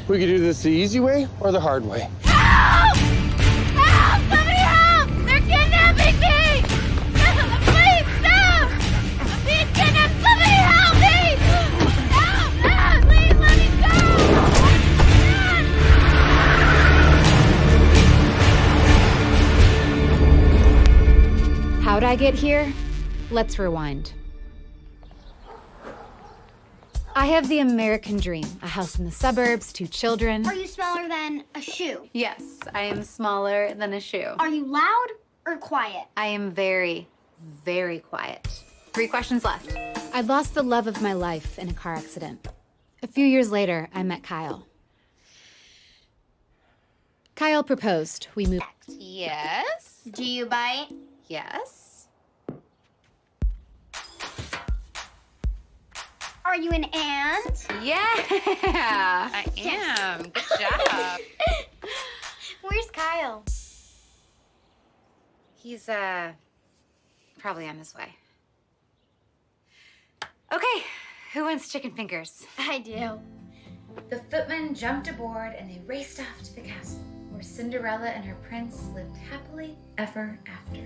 We could do this the easy way or the hard way. Help! Help! Somebody help! They're kidnapping me! Please stop! I'm being kidnapped! Somebody help me! Help! Help! Please let me go! How'd I get here? Let's rewind. I have the American dream. A house in the suburbs, 2 children. Are you smaller than a shoe? Yes, I am smaller than a shoe. Are you loud or quiet? I am very, very quiet. 3 questions left. I lost the love of my life in a car accident. A few years later, I met Kyle. Kyle proposed. We moved. Yes. Do you bite? Yes. Are you an ant? Yeah, I am. Good job. Where's Kyle? He's, probably on his way. Okay, who wants chicken fingers? I do. The footmen jumped aboard and they raced off to the castle, where Cinderella and her prince lived happily ever after.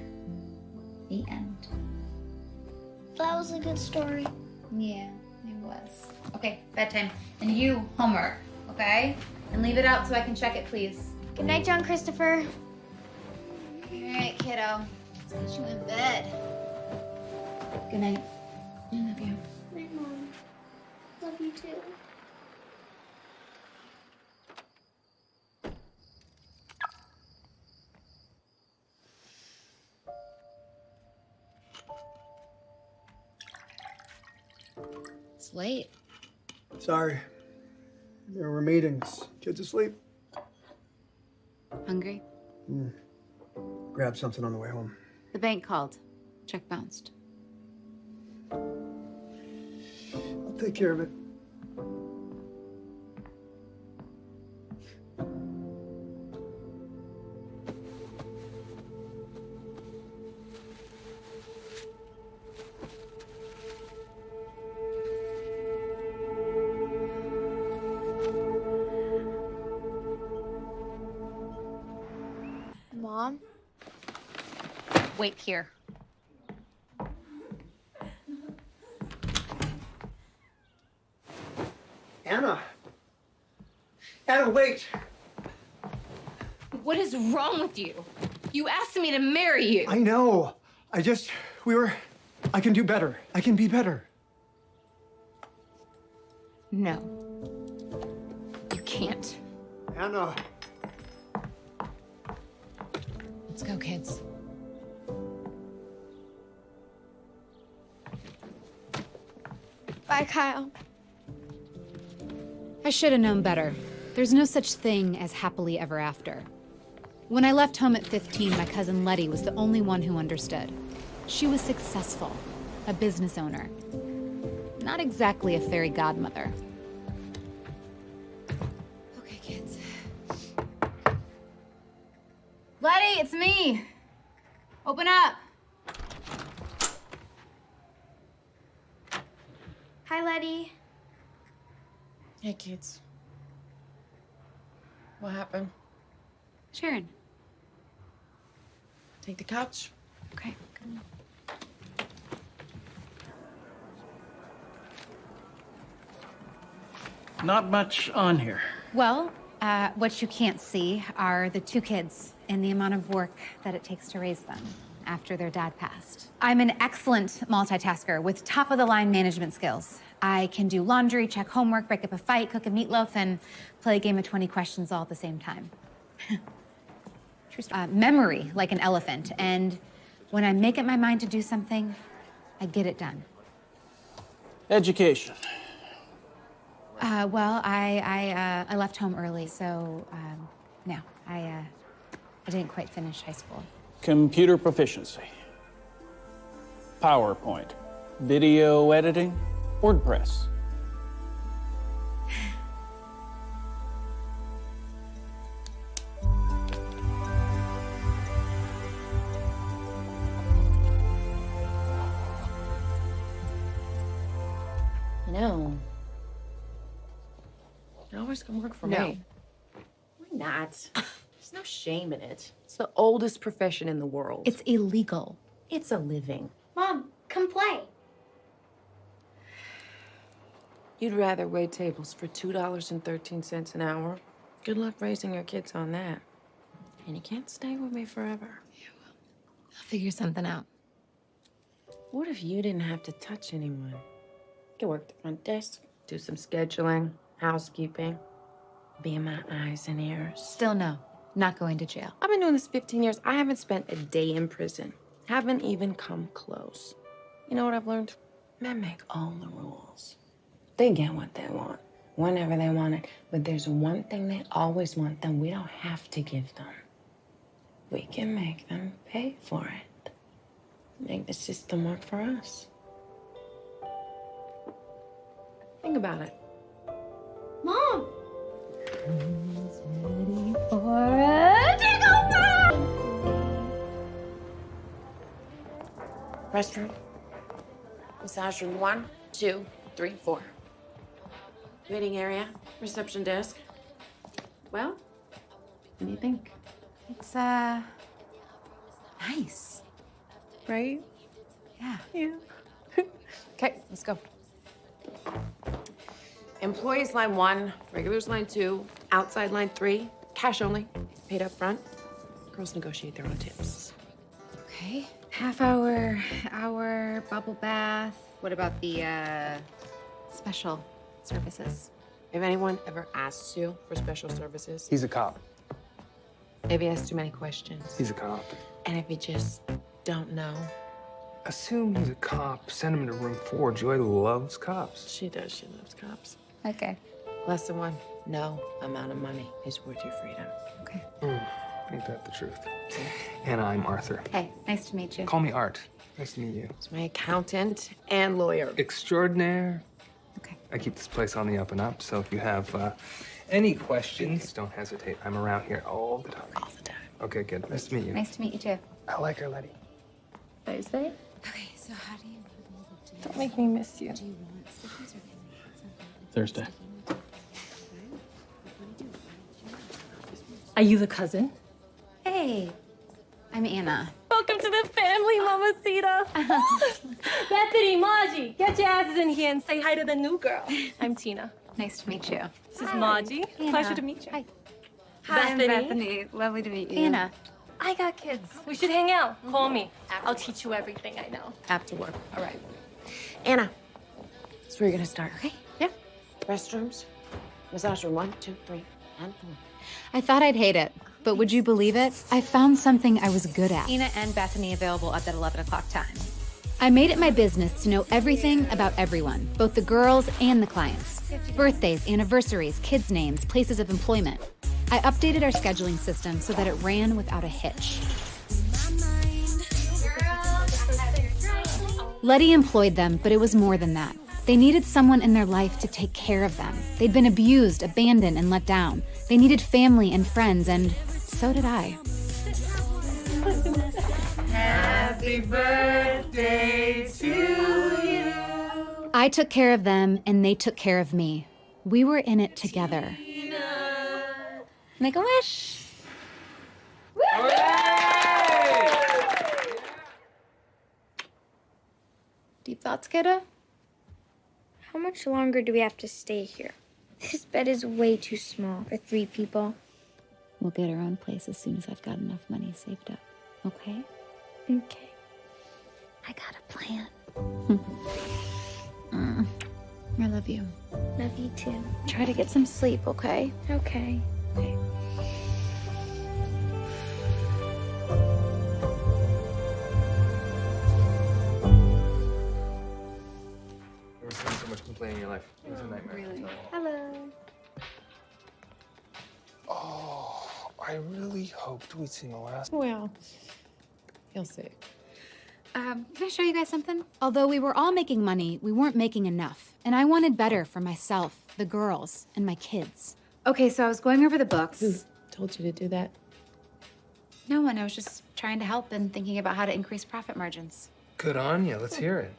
The end. That was a good story. Yeah, it was. Okay, bedtime. And you, homework, okay? And leave it out so I can check it, please. Good night, John Christopher. All right, kiddo. Let's get you in bed. Good night. I love you. Night, Mom. Love you too. It's late. Sorry. There were meetings. Kids asleep. Hungry? Grab something on the way home. The bank called. Check bounced. I'll take care of it. Mom? Wait here. Anna! Anna, wait! What is wrong with you? You asked me to marry you. I know. I can do better. I can be better. No. You can't. Anna! Let's go, kids. Bye, Kyle. I should have known better. There's no such thing as happily ever after. When I left home at 15, my cousin Letty was the only one who understood. She was successful, a business owner. Not exactly a fairy godmother. Okay, kids. Letty, it's me. Open up. Hi, Letty. Hey, kids. What happened? Sharon. Take the couch. Okay. Not much on here. Well, what you can't see are the 2 kids and the amount of work that it takes to raise them after their dad passed. I'm an excellent multitasker with top-of-the-line management skills. I can do laundry, check homework, break up a fight, cook a meatloaf, and play a game of 20 questions all at the same time. Memory, like an elephant, and when I make up my mind to do something, I get it done. Education. Well, I left home early, so no, I didn't quite finish high school. Computer proficiency. PowerPoint. Video editing. WordPress. No. I Always gonna work for No. me. Why not? There's no shame in it. It's the oldest profession in the world. It's illegal. It's a living. Mom, come play. You'd rather wait tables for $2.13 an hour? Good luck raising your kids on that. And you can't stay with me forever. I'll figure something out. What if you didn't have to touch anyone? You could work the front desk, do some scheduling, housekeeping, be in my eyes and ears. Still no. Not going to jail. I've been doing this 15 years. I haven't spent a day in prison. Haven't even come close. You know what I've learned? Men make all the rules. They get what they want, whenever they want it. But there's one thing they always want that we don't have to give them. We can make them pay for it. Make the system work for us. Think about it. Mom! Restroom. Massage room 1, 2, 3, 4. Waiting area. Reception desk. Well, what do you think? It's, nice. Right? Yeah. Yeah. Okay, let's go. Employees line 1, regulars line 2, outside line 3, cash only, paid up front. Girls negotiate their own tips. Okay. Half hour, hour, bubble bath. What about the, special services? If anyone ever asks you for special services, He's a cop. if he asks too many questions, He's a cop. and if you just don't know, Assume he's a cop. Send him to room 4. Joy loves cops. she does, she loves cops. Okay. Lesson 1, no amount of money is worth your freedom. Okay. Ain't that the truth? And I'm Arthur. Hey, nice to meet you. Call me Art. Nice to meet you. It's my accountant and lawyer. Extraordinaire. Okay. I keep this place on the up and up, so if you have any questions, don't hesitate. I'm around here all the time. All the time. Okay, good. Nice to meet you. Nice to meet you too. I like her, Letty. Thursday? Okay, so how do you Don't make me miss you. Thursday. Are you the cousin? Hey, I'm Anna. Welcome to the family, Mamacita. Bethany, Margie, get your asses in here and say hi to the new girl. I'm Tina. Nice to meet you. This is Margie. Anna. Pleasure to meet you. Hi. Hi, I'm Bethany. Lovely to meet you. Anna. I got kids. We should hang out. Call me. I'll teach you everything I know. After work. All right. Anna, that's where you're gonna start. Okay. Yeah. Restrooms, massage room 1, 2, 3, and 4. I thought I'd hate it, but would you believe it? I found something I was good at. Tina and Bethany available at that 11 o'clock time. I made it my business to know everything about everyone, both the girls and the clients. Birthdays, anniversaries, kids' names, places of employment. I updated our scheduling system so that it ran without a hitch. Letty employed them, but it was more than that. They needed someone in their life to take care of them. They'd been abused, abandoned, and let down. They needed family and friends, and so did I. Happy birthday to you. I took care of them, and they took care of me. We were in it together. Make a wish. Deep thoughts, kiddo? How much longer do we have to stay here? This bed is way too small for 3 people. We'll get our own place as soon as I've got enough money saved up. Okay? Okay. I got a plan. I love you. Love you too. Try to get some sleep, okay? Okay. Okay. Never seen so much complaining in your life. It was a nightmare. Really? Hello. Oh, I really hoped we'd seen the last. Well, you'll see. Can I show you guys something? Although we were all making money, we weren't making enough. And I wanted better for myself, the girls, and my kids. Okay, so I was going over the books. Who told you to do that? No one. I was just trying to help and thinking about how to increase profit margins. Good on you. Let's hear it.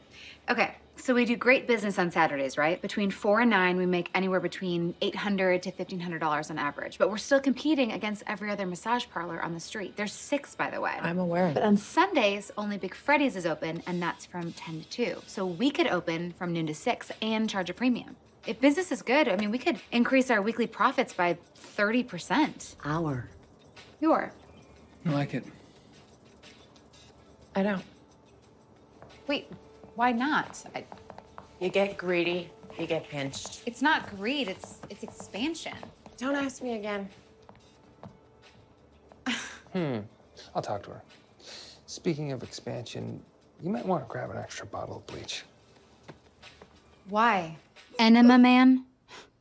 Okay, So we do great business on Saturdays, right? Between 4 and 9, we make anywhere between $800 to $1,500 on average. But we're still competing against every other massage parlor on the street. There's 6, by the way. I'm aware. But on Sundays, only Big Freddy's is open, and that's from 10 to 2. So we could open from noon to 6 and charge a premium. If business is good, I mean, we could increase our weekly profits by 30%. Our. Your. I like it. I know. Wait, why not? You get greedy, you get pinched. It's not greed, it's expansion. Don't ask me again. I'll talk to her. Speaking of expansion, you might want to grab an extra bottle of bleach. Why? Enema man?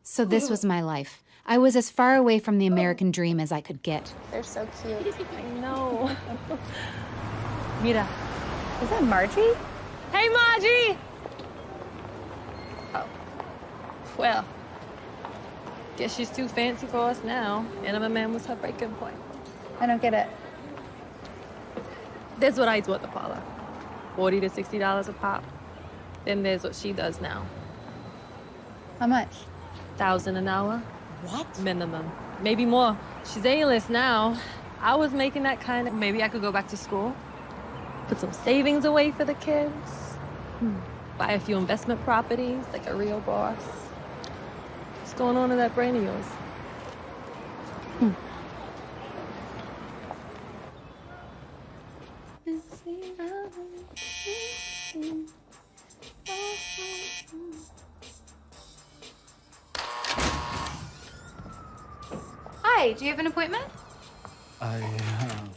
So this was my life. I was as far away from the American dream as I could get. They're so cute. I know. Mira. Is that Margie? Hey, Margie! Oh. Well. Guess she's too fancy for us now. Enema man was her breaking point. I don't get it. There's what I do at the parlor. $40 to $60 a pop. Then there's what she does now. How much? $1,000 an hour. What? Minimum. Maybe more. She's A-list now. I was making that kind of, maybe I could go back to school. Put some savings away for the kids. Buy a few investment properties like a real boss. What's going on in that brain of yours? Hi, do you have an appointment? I,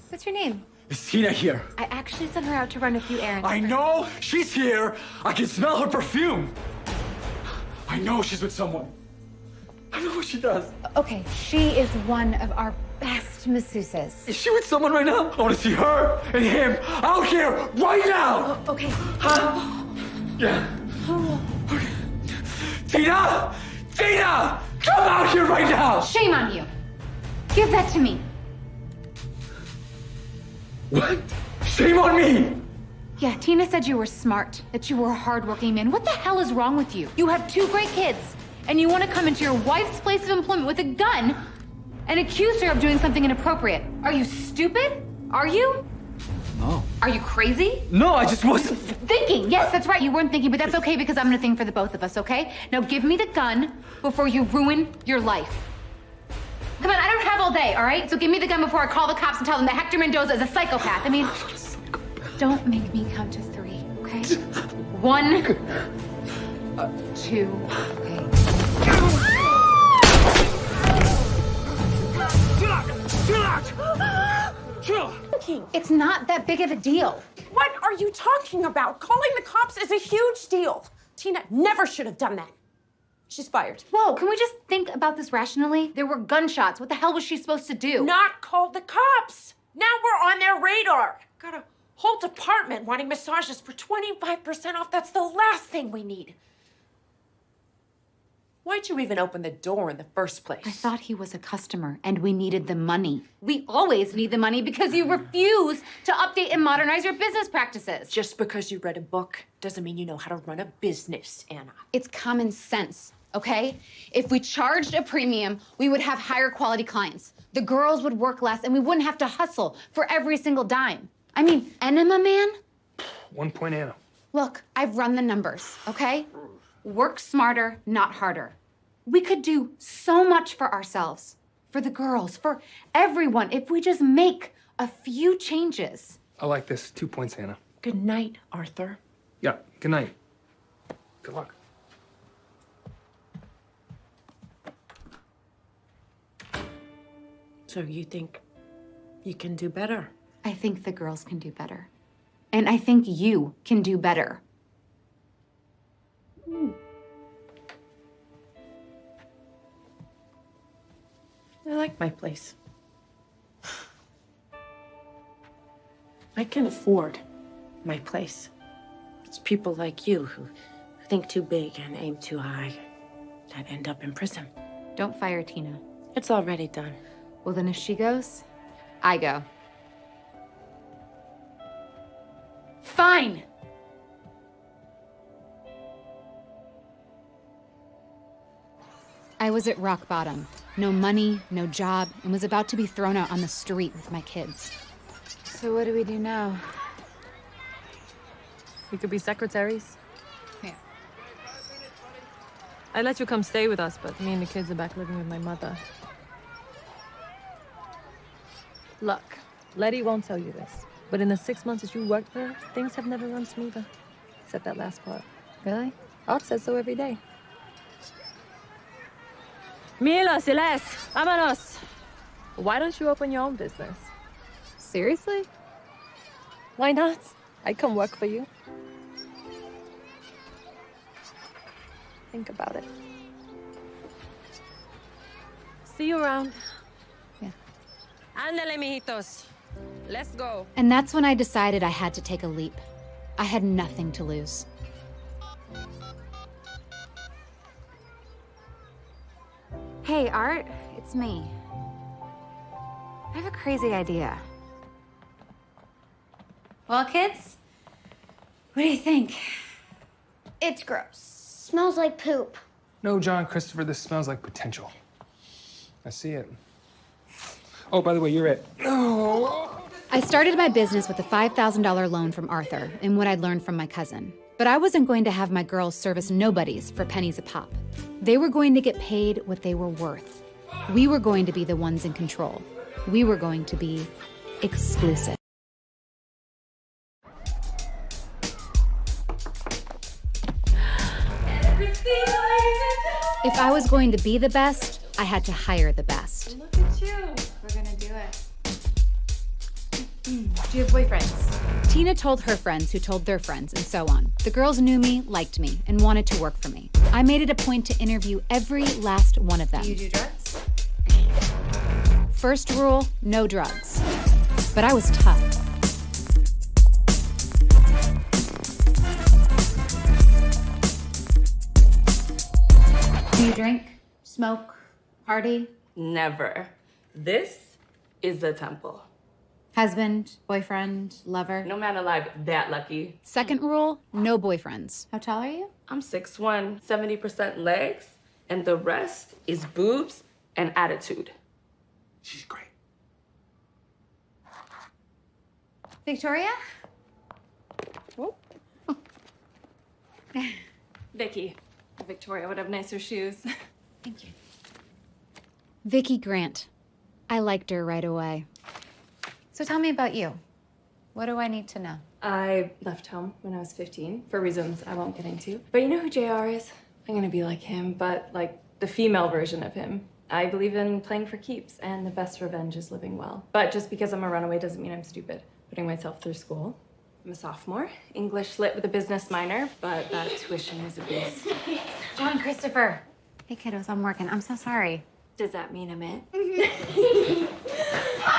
What's your name? Is Tina here? I actually sent her out to run a few errands. I know she's here. I can smell her perfume. I know she's with someone. I know what she does. Okay, she is one of our best masseuses. Is she with someone right now? I want to see her and him out here right now. Oh, okay. Huh? Yeah. Okay. Tina! Tina! Come out here right now! Shame on you. Give that to me. What? Shame on me! Yeah, Tina said you were smart, that you were a hardworking man. What the hell is wrong with you? You have 2 great kids, and you want to come into your wife's place of employment with a gun and accuse her of doing something inappropriate. Are you stupid? Are you? No. Are you crazy? No, I just wasn't. Thinking. Yes, that's right. You weren't thinking, but that's okay because I'm gonna think for the both of us, okay? Now give me the gun before you ruin your life. Come on, I don't have all day, all right? So give me the gun before I call the cops and tell them that Hector Mendoza is a psychopath. I mean, don't make me count to 3, okay? 1, 2, okay. It's not that big of a deal. What are you talking about? Calling the cops is a huge deal. Tina never should have done that. She's fired. Whoa, can we just think about this rationally? There were gunshots. What the hell was she supposed to do? Not call the cops. Now we're on their radar. Got a whole department wanting massages for 25% off. That's the last thing we need. Why'd you even open the door in the first place? I thought he was a customer and we needed the money. We always need the money because you refuse to update and modernize your business practices. Just because you read a book doesn't mean you know how to run a business, Anna. It's common sense, okay? If we charged a premium, we would have higher quality clients. The girls would work less and we wouldn't have to hustle for every single dime. I mean, enema man? 1 point Anna. Look, I've run the numbers, okay? Work smarter, not harder. We could do so much for ourselves, for the girls, for everyone, if we just make a few changes. I like this. 2 points, Anna. Good night, Arthur. Yeah, good night. Good luck. So you think you can do better? I think the girls can do better. And I think you can do better. I like my place. I can afford my place. It's people like you who think too big and aim too high that end up in prison. Don't fire Tina. It's already done. Well, then if she goes, I go. Fine. I was at rock bottom. No money, no job, and was about to be thrown out on the street with my kids. So what do we do now? We could be secretaries. Yeah. I'd let you come stay with us, but me and the kids are back living with my mother. Look, Letty won't tell you this, but in the 6 months that you worked there, things have never run smoother. Except that last part. Really? Art says so every day. Milo, Celeste, vámonos. Why don't you open your own business? Seriously? Why not? I'd come work for you. Think about it. See you around. Yeah. Ándale, mijitos. Let's go. And that's when I decided I had to take a leap. I had nothing to lose. Hey, Art, it's me. I have a crazy idea. Well, kids, what do you think? It's gross. Smells like poop. No, John, Christopher, this smells like potential. I see it. Oh, by the way, you're it. Oh. I started my business with a $5,000 loan from Arthur and what I'd learned from my cousin. But I wasn't going to have my girls service nobodies for pennies a pop. They were going to get paid what they were worth. We were going to be the ones in control. We were going to be exclusive. If I was going to be the best, I had to hire the best. Look at you. We're gonna do it. Do you have boyfriends? Tina told her friends who told their friends, and so on. The girls knew me, liked me, and wanted to work for me. I made it a point to interview every last one of them. Do you do drugs? First rule, no drugs. But I was tough. Do you drink, smoke, party? Never. This is the temple. Husband, boyfriend, lover? No man alive that lucky. Second rule, no boyfriends. How tall are you? I'm 6'1", 70% legs, and the rest is boobs and attitude. She's great. Victoria? Vicky. Victoria would have nicer shoes. Thank you. Vicky Grant. I liked her right away. So tell me about you. What do I need to know? I left home when I was 15 for reasons I won't get into. But you know who JR is? I'm gonna be like him, but like the female version of him. I believe in playing for keeps, and the best revenge is living well. But just because I'm a runaway doesn't mean I'm stupid. Putting myself through school. I'm a sophomore, English lit with a business minor, but that tuition is a beast. John Christopher. Hey kiddos, I'm working. I'm so sorry. Does that mean I'm it?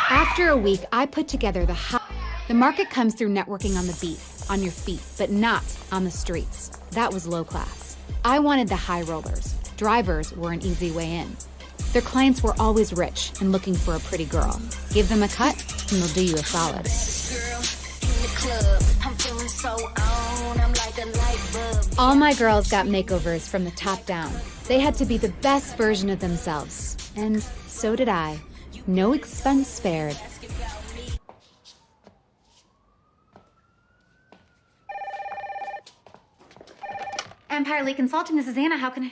After a week, I put together the market comes through networking on the beat, on your feet, but not on the streets. That was low class. I wanted the high rollers. Drivers were an easy way in. Their clients were always rich and looking for a pretty girl. Give them a cut, and they'll do you a solid. All my girls got makeovers from the top down. They had to be the best version of themselves. And so did I. No expense spared. Empire Lee Consulting, this is Anna. How can I...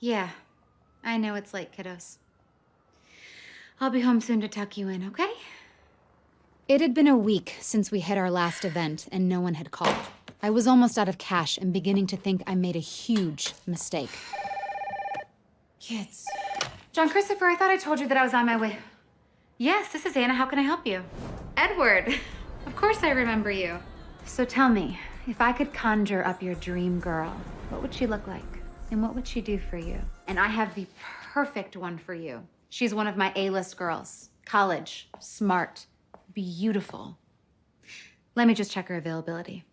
Yeah, I know it's late, kiddos. I'll be home soon to tuck you in, okay? It had been a week since we had our last event, and no one had called. I was almost out of cash and beginning to think I made a huge mistake. Kids. John Christopher, I thought I told you that I was on my way. Yes, this is Anna. How can I help you? Edward. Of course I remember you. So tell me, if I could conjure up your dream girl, what would she look like? And what would she do for you? And I have the perfect one for you. She's one of my A-list girls. College, smart, beautiful. Let me just check her availability.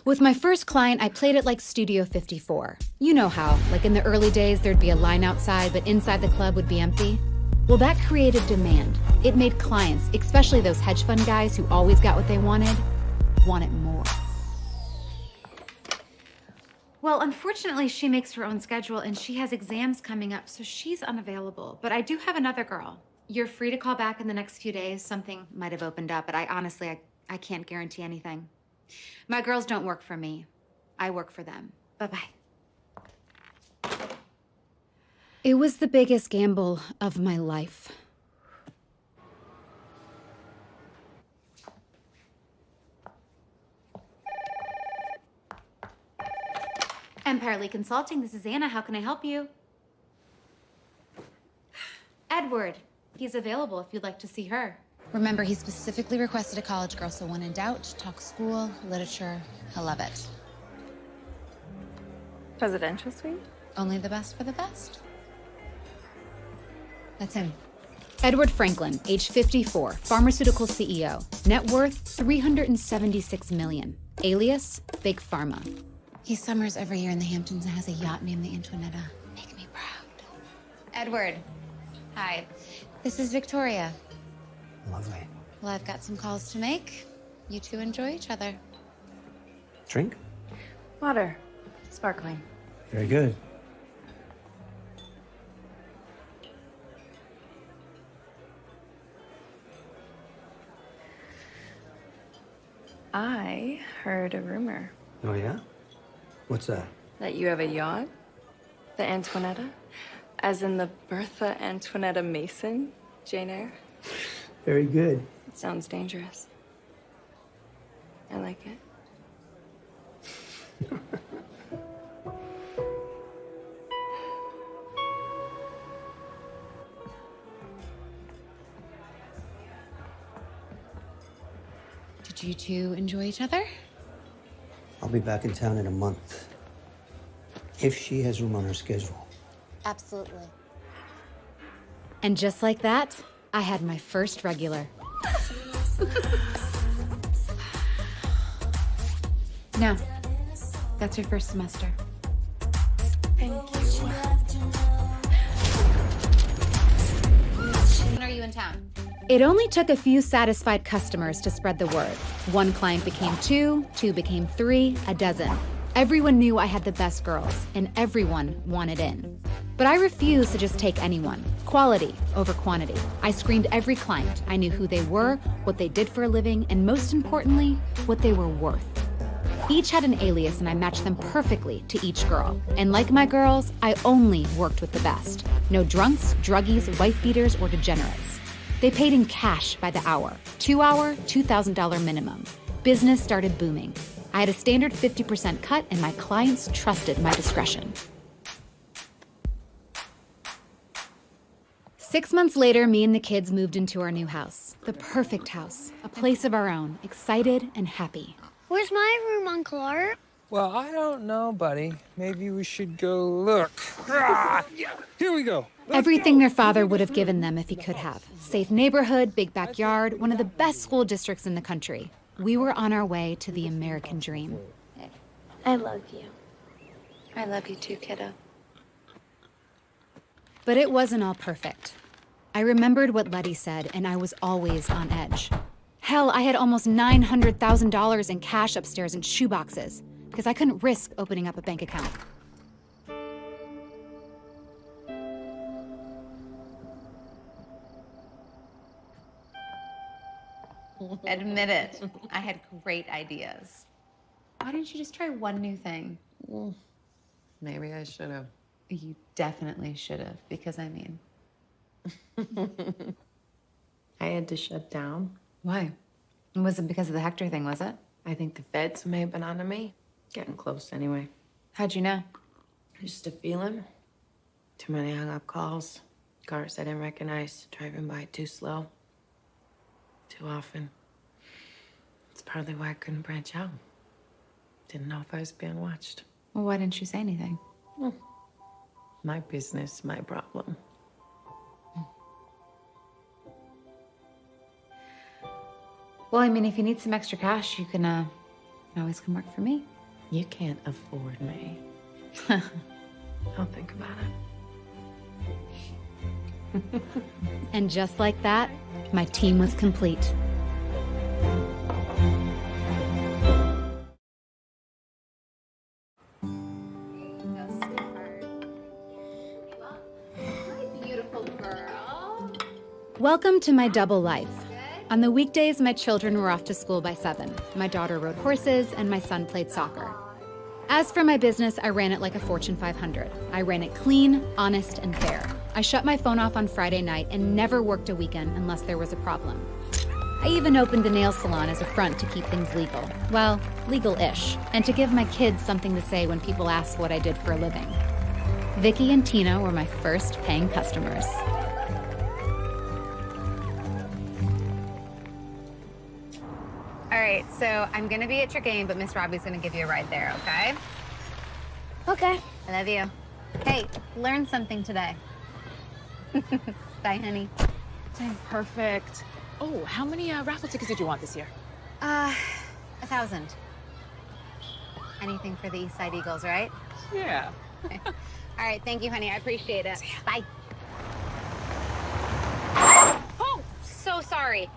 With my first client, I played it like Studio 54. You know how, like in the early days, there'd be a line outside, but inside the club would be empty? Well, that created demand. It made clients, especially those hedge fund guys who always got what they wanted, want it more. Well, unfortunately, she makes her own schedule and she has exams coming up, so she's unavailable. But I do have another girl. You're free to call back in the next few days. Something might have opened up, but I can't guarantee anything. My girls don't work for me. I work for them. Bye-bye. It was the biggest gamble of my life. Empire Lee Consulting, this is Anna. How can I help you? Edward. He's available if you'd like to see her. Remember, he specifically requested a college girl, so when in doubt, talk school, literature. He'll love it. Presidential suite? Only the best for the best. That's him. Edward Franklin, age 54, pharmaceutical CEO. Net worth, $376 million. Alias, Big Pharma. He summers every year in the Hamptons and has a yacht named the Antoinetta. Make me proud. Edward, hi. This is Victoria. Lovely. Well, I've got some calls to make. You two enjoy each other. Drink? Water. Sparkling. Very good. I heard a rumor. Oh, yeah? What's that? That you have a yacht? The Antoinetta? As in the Bertha Antoinetta Mason, Jane Eyre? Very good. It sounds dangerous. I like it. Did you two enjoy each other? I'll be back in town in a month. If she has room on her schedule. Absolutely. And just like that, I had my first regular. No, that's your first semester. Thank you. When are you in town? It only took a few satisfied customers to spread the word. One client became two became three, a dozen. Everyone knew I had the best girls, and everyone wanted in. But I refused to just take anyone. Quality over quantity. I screened every client. I knew who they were, what they did for a living, and most importantly, what they were worth. Each had an alias, and I matched them perfectly to each girl. And like my girls, I only worked with the best. No drunks, druggies, wife beaters, or degenerates. They paid in cash by the hour. 2 hour, $2,000 minimum. Business started booming. I had a standard 50% cut, and my clients trusted my discretion. 6 months later, me and the kids moved into our new house. The perfect house. A place of our own. Excited and happy. Where's my room, Uncle Art? Well, I don't know, buddy. Maybe we should go look. Here we go. Everything their father would have given them if he could have. Safe neighborhood, big backyard, one of the best school districts in the country. We were on our way to the American dream. I love you. I love you too, kiddo. But it wasn't all perfect. I remembered what Letty said, and I was always on edge. Hell, I had almost $900,000 in cash upstairs in shoeboxes because I couldn't risk opening up a bank account. Admit it. I had great ideas. Why didn't you just try one new thing? Maybe I should have. You definitely should have, because I mean... I had to shut down. Why? It wasn't because of the Hector thing, was it? I think the feds may have been onto me. Getting close anyway. How'd you know? Just a feeling. Too many hung-up calls. Cars I didn't recognize. Driving by too slow. Too often. It's partly why I couldn't branch out. Didn't know if I was being watched. Well, why didn't you say anything? My business, my problem. Well, I mean, if you need some extra cash, you can always come work for me. You can't afford me. I'll think about it. And just like that, my team was complete. Welcome to my double life. On the weekdays, my children were off to school by 7. My daughter rode horses, and my son played soccer. As for my business, I ran it like a Fortune 500. I ran it clean, honest, and fair. I shut my phone off on Friday night and never worked a weekend unless there was a problem. I even opened a nail salon as a front to keep things legal. Well, legal-ish, and to give my kids something to say when people ask what I did for a living. Vicky and Tina were my first paying customers. All right, so I'm gonna be at your game, but Miss Robbie's gonna give you a ride there, okay? Okay. I love you. Hey, learn something today. Bye, honey. Dang, perfect. Oh, how many raffle tickets did you want this year? 1,000. Anything for the East Side Eagles, right? Yeah. All right, thank you, honey. I appreciate it. Bye. Oh, so sorry.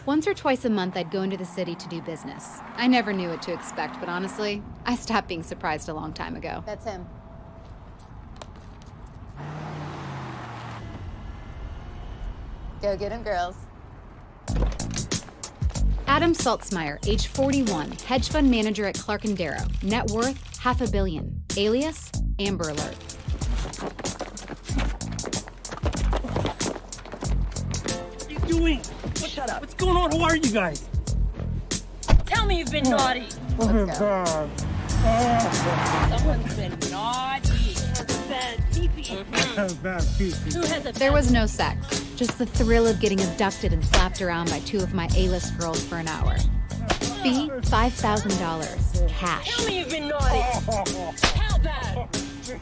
Once or twice a month, I'd go into the city to do business. I never knew what to expect, but honestly, I stopped being surprised a long time ago. That's him. Go get him, girls. Adam Saltzmeyer, age 41, hedge fund manager at Clark & Darrow. Net worth, $500 million. Alias, Amber Alert. What are you doing? Shut up. What's going on? Who are you guys? Tell me you've been naughty. Let's go. Someone's been naughty. Bad pee-pee. Bad pee-pee. Who has a There was no sex, just the thrill of getting abducted and slapped around by 2 of my A-list girls for an hour. Fee, $5,000. Cash. Tell me you've been naughty. How bad? Here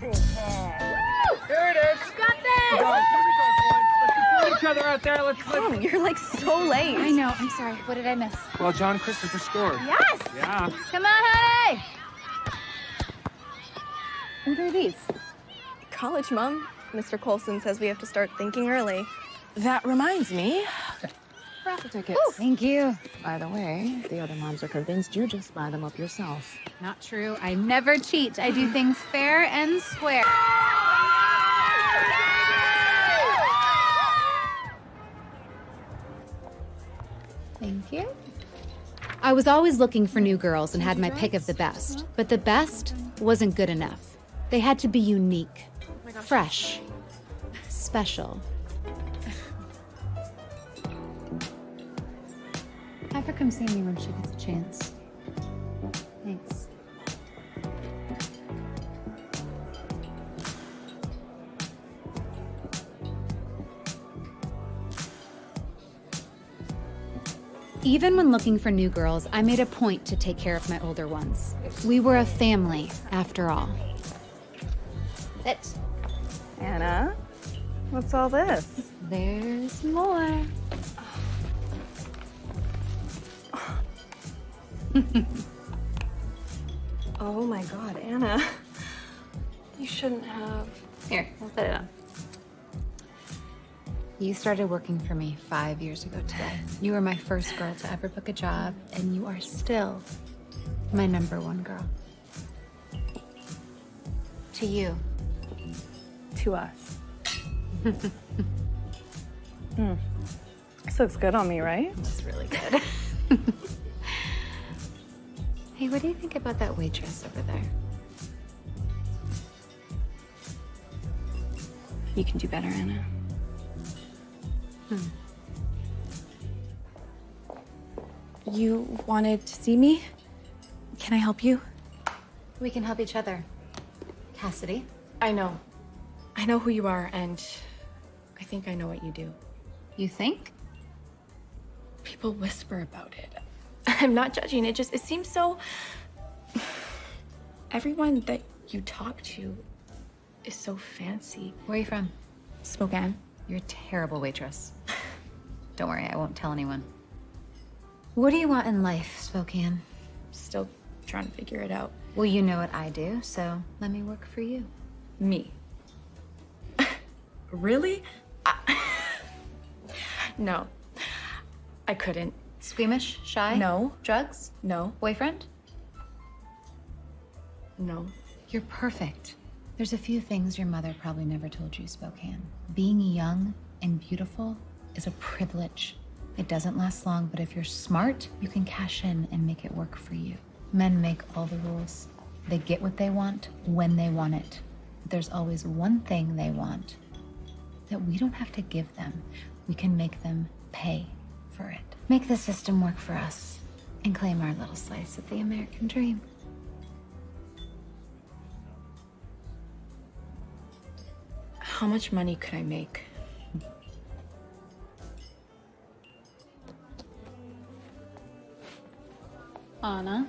it is. Got this! Each other out there. Let's. Oh, you're like so late. I know. I'm sorry. What did I miss? Well, John Christopher scored. Yes! Yeah. Come on, honey! What are these? College, Mom. Mr. Colson says we have to start thinking early. That reminds me. Raffle tickets. Ooh, thank you. By the way, the other moms are convinced you just buy them up yourself. Not true. I never cheat. I do things fair and square. Thank you. I was always looking for new girls and had my pick of the best. But the best wasn't good enough. They had to be unique, fresh, special. Have her come see me when she gets a chance. Thanks. Even when looking for new girls, I made a point to take care of my older ones. We were a family, after all. Sit. Anna, what's all this? There's more. Oh my God, Anna. You shouldn't have. Here, I'll put it on. You started working for me 5 years ago today. You were my first girl to ever book a job, and you are still my #1 girl. To you. To us. This looks good on me, right? That's really good. Hey, what do you think about that waitress over there? You can do better, Anna. You wanted to see me? Can I help you? We can help each other. Cassidy? I know. I know who you are, and I think I know what you do. You think? People whisper about it. I'm not judging, it seems so... Everyone that you talk to is so fancy. Where are you from? Spokane. You're a terrible waitress. Don't worry, I won't tell anyone. What do you want in life, Spokane? Still trying to figure it out. Well, you know what I do, so let me work for you. Me. Really? No. I couldn't. Squeamish? Shy? No. Drugs? No. Boyfriend? No. You're perfect. There's a few things your mother probably never told you, Spokane. Being young and beautiful is a privilege. It doesn't last long, but if you're smart, you can cash in and make it work for you. Men make all the rules. They get what they want when they want it. But there's always one thing they want that we don't have to give them. We can make them pay for it. Make the system work for us and claim our little slice of the American dream. How much money could I make? Anna.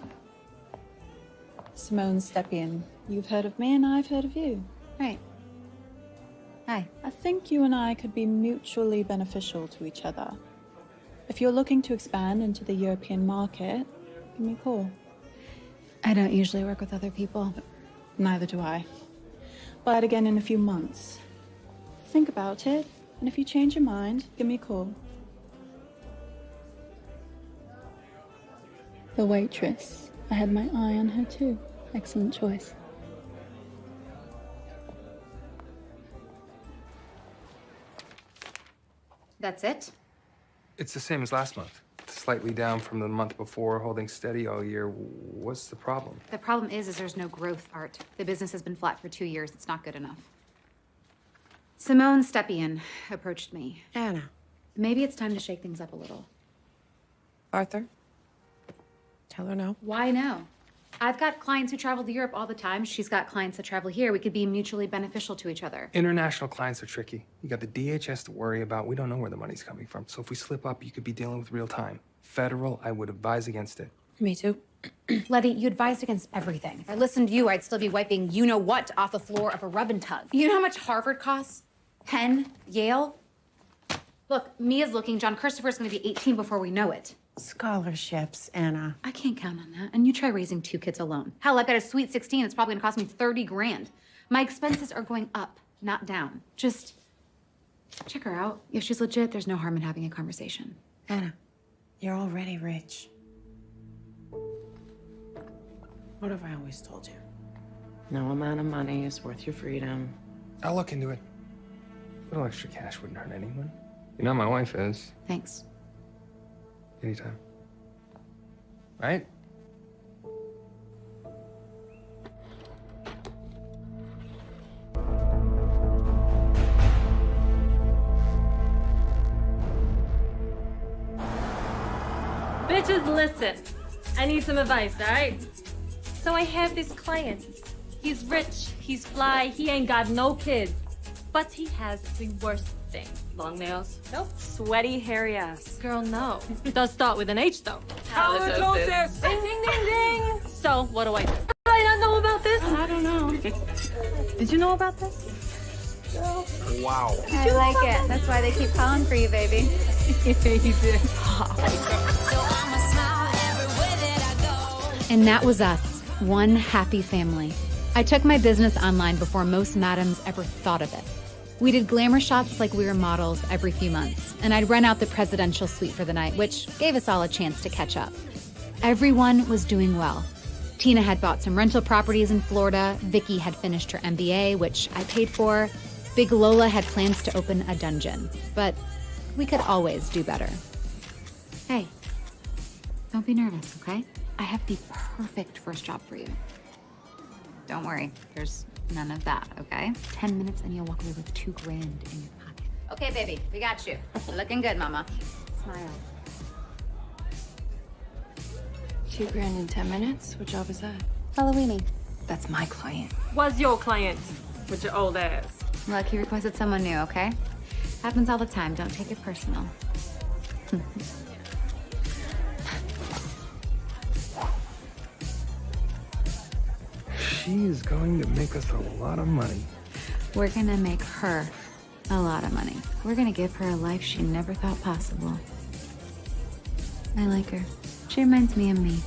Simone Stepien. You've heard of me and I've heard of you. Right. Hi. I think you and I could be mutually beneficial to each other. If you're looking to expand into the European market, give me a call. I don't usually work with other people. Neither do I. But again in a few months. Think about it, and if you change your mind, give me a call. The waitress. I had my eye on her too. Excellent choice. That's it? It's the same as last month. Slightly down from the month before, holding steady all year. What's the problem? The problem is there's no growth, Art. The business has been flat for 2 years. It's not good enough. Simone Stepien approached me. Anna. Maybe it's time to shake things up a little. Arthur? Tell her no. Why no? I've got clients who travel to Europe all the time. She's got clients that travel here. We could be mutually beneficial to each other. International clients are tricky. You got the DHS to worry about. We don't know where the money's coming from. So if we slip up, you could be dealing with real time. Federal, I would advise against it. Me too. Letty, you advised against everything. If I listened to you, I'd still be wiping you-know-what off the floor of a rub and tug. You know how much Harvard costs? Penn? Yale? Look, Mia's looking. John Christopher's gonna be 18 before we know it. Scholarships, Anna. I can't count on that. And you try raising 2 kids alone. Hell, I've got a sweet 16. It's probably gonna cost me 30 grand. My expenses are going up, not down. Just check her out. If she's legit, there's no harm in having a conversation. Anna, you're already rich. What have I always told you? No amount of money is worth your freedom. I'll look into it. A little extra cash wouldn't hurt anyone. You know my wife is. Thanks. Anytime. Right? Bitches, listen. I need some advice, all right? So I have this client. He's rich, he's fly, he ain't got no kids. But he has the worst thing. Long nails? Nope. Sweaty, hairy ass. Girl, no. It does start with an H, though. Halitosis. Ding, ding, ding, ding. So, what do I do? I don't know about this. I don't know. Did you know about this? Wow. I like it. That's why they keep calling for you, baby. You did. And that was us, one happy family. I took my business online before most madams ever thought of it. We did glamour shots like we were models every few months, and I'd rent out the presidential suite for the night, which gave us all a chance to catch up. Everyone was doing well. Tina had bought some rental properties in Florida, Vicky had finished her MBA, which I paid for, Big Lola had plans to open a dungeon, but we could always do better. Hey, don't be nervous, okay? I have the perfect first job for you. Don't worry, there's none of that, okay? 10 minutes and you'll walk away with $2 grand in your pocket. Okay, baby, we got you. Looking good, mama. Smile. $2 grand in 10 minutes? What job is that? Halloweeny. That's my client. Was your client with your old ass? Look, he requested someone new, okay? Happens all the time. Don't take it personal. She is going to make us a lot of money. We're gonna make her a lot of money. We're gonna give her a life she never thought possible. I like her. She reminds me of me.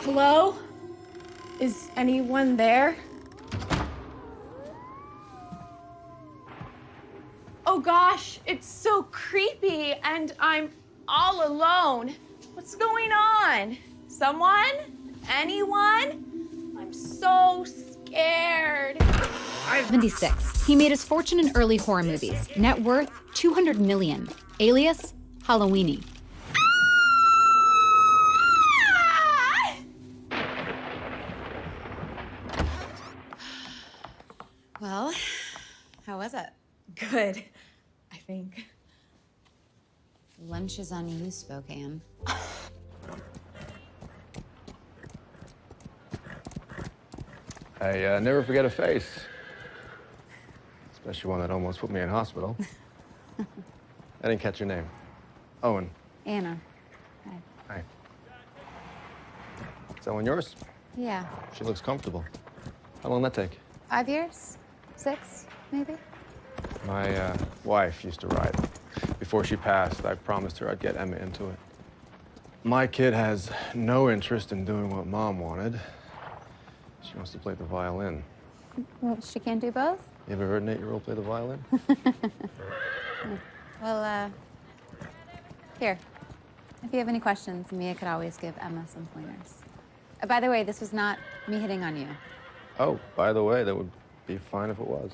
Hello? Is anyone there? Oh gosh, it's so creepy and I'm all alone. What's going on? Someone? Anyone? I'm so scared. 76. He made his fortune in early horror movies. Net worth, $200 million. Alias, Halloweeny. Well, how was it? Good, I think. Lunch is on you, Spokane. I never forget a face. Especially one that almost put me in hospital. I didn't catch your name. Owen. Anna. Hi. Is that one yours? Yeah. She looks comfortable. How long did that take? 5 years? 6, maybe? My wife used to ride. Before she passed, I promised her I'd get Emma into it. My kid has no interest in doing what Mom wanted. She wants to play the violin. Well, she can't do both? You ever heard an 8-year-old play the violin? Well, here. If you have any questions, Mia could always give Emma some pointers. By the way, this was not me hitting on you. Oh, by the way, that would be fine if it was.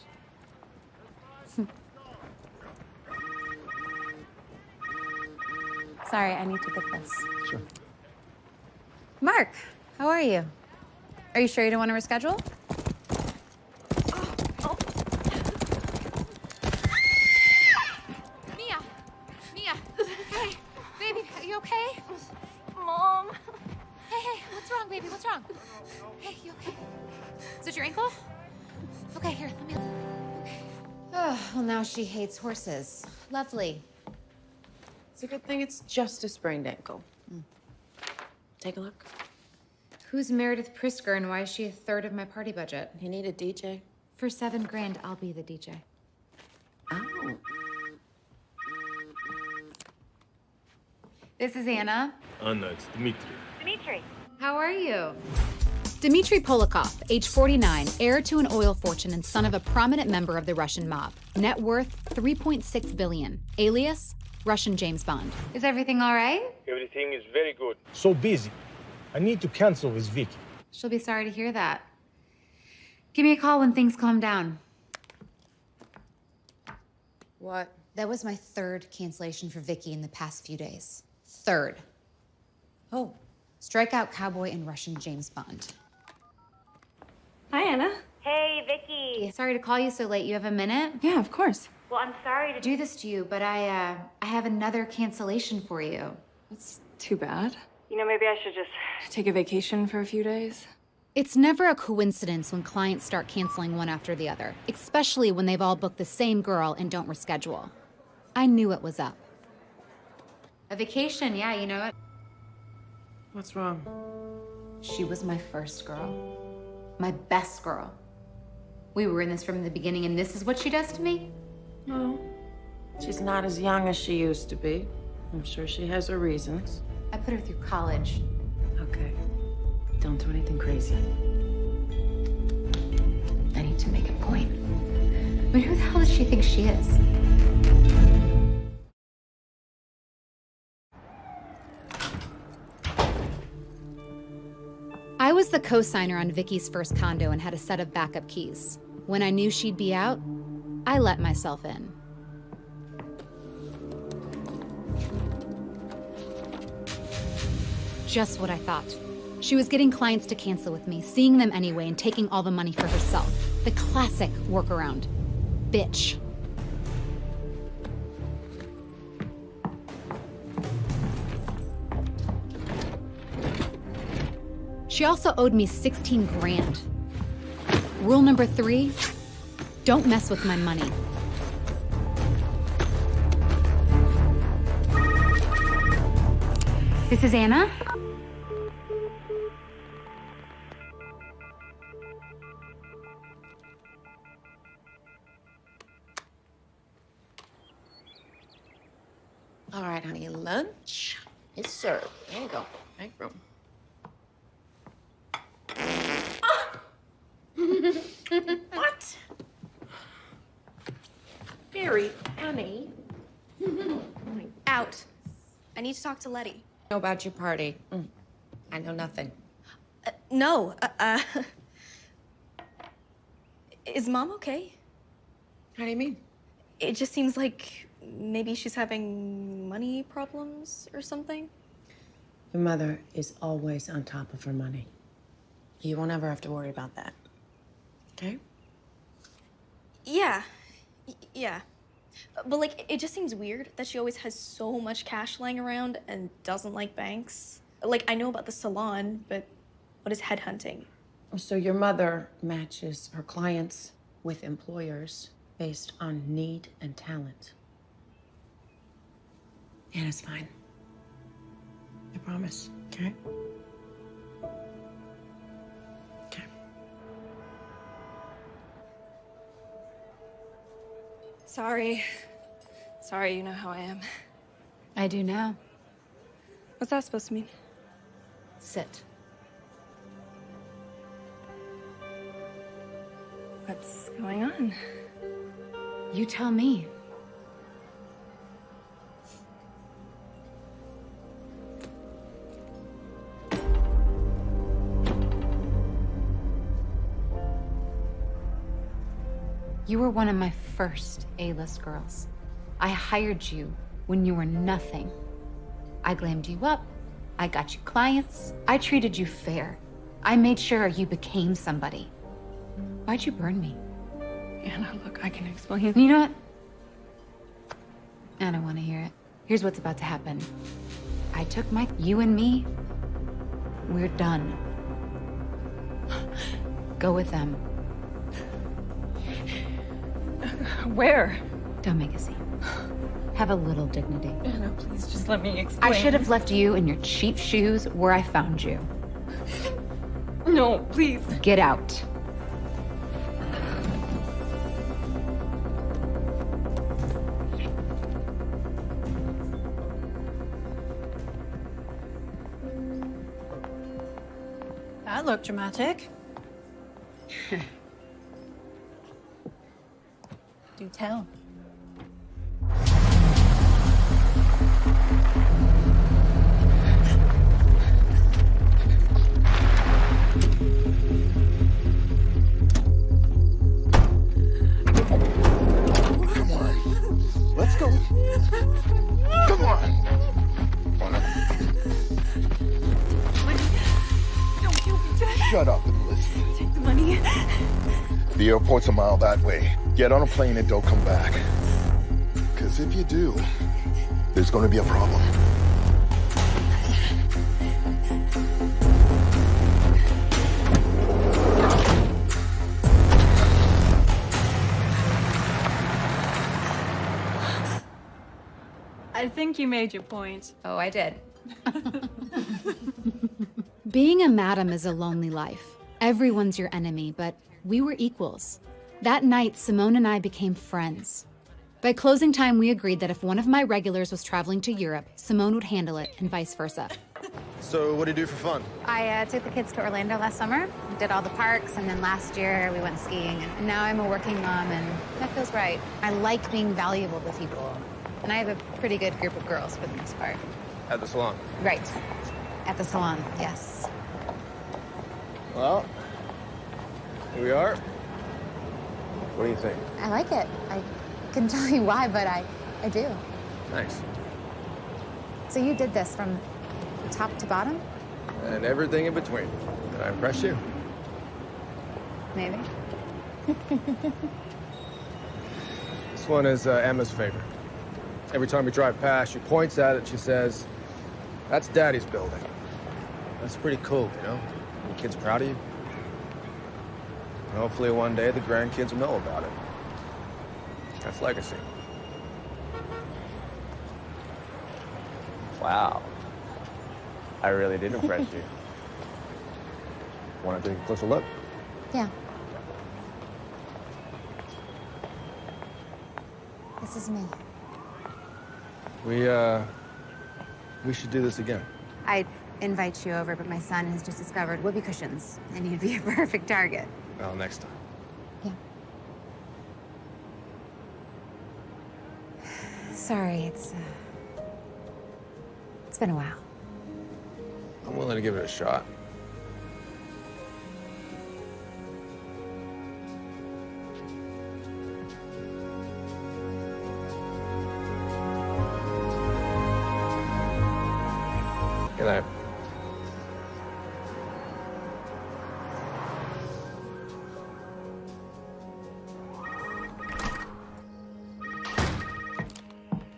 Sorry, I need to get this. Sure. Mark, how are you? Are you sure you don't want to reschedule? Mia! Hey, baby, are you okay? Mom. Hey, what's wrong, baby? What's wrong? Hey, you okay? Is it your ankle? Okay, here, let me... Oh, well, now she hates horses. Lovely. It's a good thing it's just a sprained ankle. Take a look. Who's Meredith Prisker and why is she a third of my party budget? You need a DJ. For $7 grand, I'll be the DJ. Oh. This is Anna. Anna, it's Dmitri. Dmitri. How are you? Dmitri Polakov, age 49, heir to an oil fortune and son of a prominent member of the Russian mob. Net worth, $3.6 billion. Alias, Russian James Bond. Is everything all right? Everything is very good. So busy. I need to cancel with Vicky. She'll be sorry to hear that. Give me a call when things calm down. What? That was my third cancellation for Vicky in the past few days. Third. Oh, strikeout cowboy and Russian James Bond. Hi, Anna. Hey, Vicky. Sorry to call you so late. You have a minute? Yeah, of course. Well, I'm sorry to do this to you, but I have another cancellation for you. That's too bad. You know, maybe I should just... Take a vacation for a few days. It's never a coincidence when clients start canceling one after the other, especially when they've all booked the same girl and don't reschedule. I knew it was up. A vacation, yeah, you know it. What's wrong? She was my first girl. My best girl. We were in this from the beginning, and this is what she does to me? No. She's not as young as she used to be. I'm sure she has her reasons. I put her through college. Okay. Don't do anything crazy. I need to make a point. But who the hell does she think she is? I was the co-signer on Vicky's first condo and had a set of backup keys. When I knew she'd be out, I let myself in. Just what I thought. She was getting clients to cancel with me, seeing them anyway, and taking all the money for herself. The classic workaround. Bitch. She also owed me 16 grand. Rule number 3, don't mess with my money. This is Anna. All right, honey, lunch is served. There you go. Make room. What? Very funny. Out. I need to talk to Letty. Know about your party? I know nothing. No. Is Mom okay? How do you mean? It just seems like maybe she's having money problems or something. Your mother is always on top of her money. You won't ever have to worry about that. Okay? Yeah. Yeah. But, like, it just seems weird that she always has so much cash lying around and doesn't like banks. Like, I know about the salon, but what is headhunting? So your mother matches her clients with employers based on need and talent. And it's fine. I promise, okay? Okay. Sorry. Sorry, you know how I am. I do now. What's that supposed to mean? Sit. What's going on? You tell me. You were one of my first A-list girls. I hired you when you were nothing. I glammed you up. I got you clients. I treated you fair. I made sure you became somebody. Why'd you burn me? Anna, look, I can explain. You know what? I don't want to hear it. Here's what's about to happen. I took my... You and me, we're done. Go with them. Where? Don't make a scene. Have a little dignity. Anna, please just let me explain. I should have left you in your cheap shoes where I found you. No, please. Get out. That looked dramatic. Do tell. Come on. Let's go. Come on. Don't kill me, Jack. Shut up and listen. Take the money. The airport's a mile that way. Get on a plane and don't come back. Because if you do, there's going to be a problem. I think you made your point. Oh, I did. Being a madam is a lonely life. Everyone's your enemy, but we were equals. That night, Simone and I became friends. By closing time, we agreed that if one of my regulars was traveling to Europe, Simone would handle it, and vice versa. So what do you do for fun? I took the kids to Orlando last summer, did all the parks, and then last year we went skiing. And now I'm a working mom, and that feels right. I like being valuable to people, and I have a pretty good group of girls for the most part. At the salon. Right. At the salon, yes. Well, here we are. What do you think? I like it. I couldn't tell you why, but I do. Thanks. So you did this from top to bottom? And everything in between. Did I impress you? Maybe. This one is Emma's favorite. Every time we drive past, she points at it, she says, "That's Daddy's building." That's pretty cool, you know? Your kid's proud of you. And hopefully one day the grandkids will know about it. That's legacy. Wow. I really did impress you. Want to take a closer look? Yeah. This is me. We should do this again. I'd invite you over, but my son has just discovered whoopee cushions, and you'd be a perfect target. Well, next time. Yeah. Sorry, it's been a while. I'm willing to give it a shot. Good night.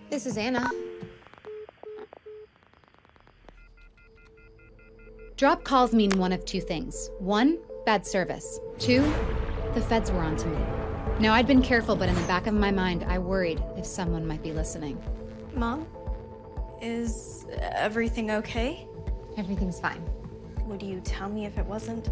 This is Anna. Drop calls mean one of two things. One, bad service. Two, the feds were onto me. Now, I'd been careful, but in the back of my mind, I worried if someone might be listening. Mom, is everything okay? Everything's fine. Would you tell me if it wasn't?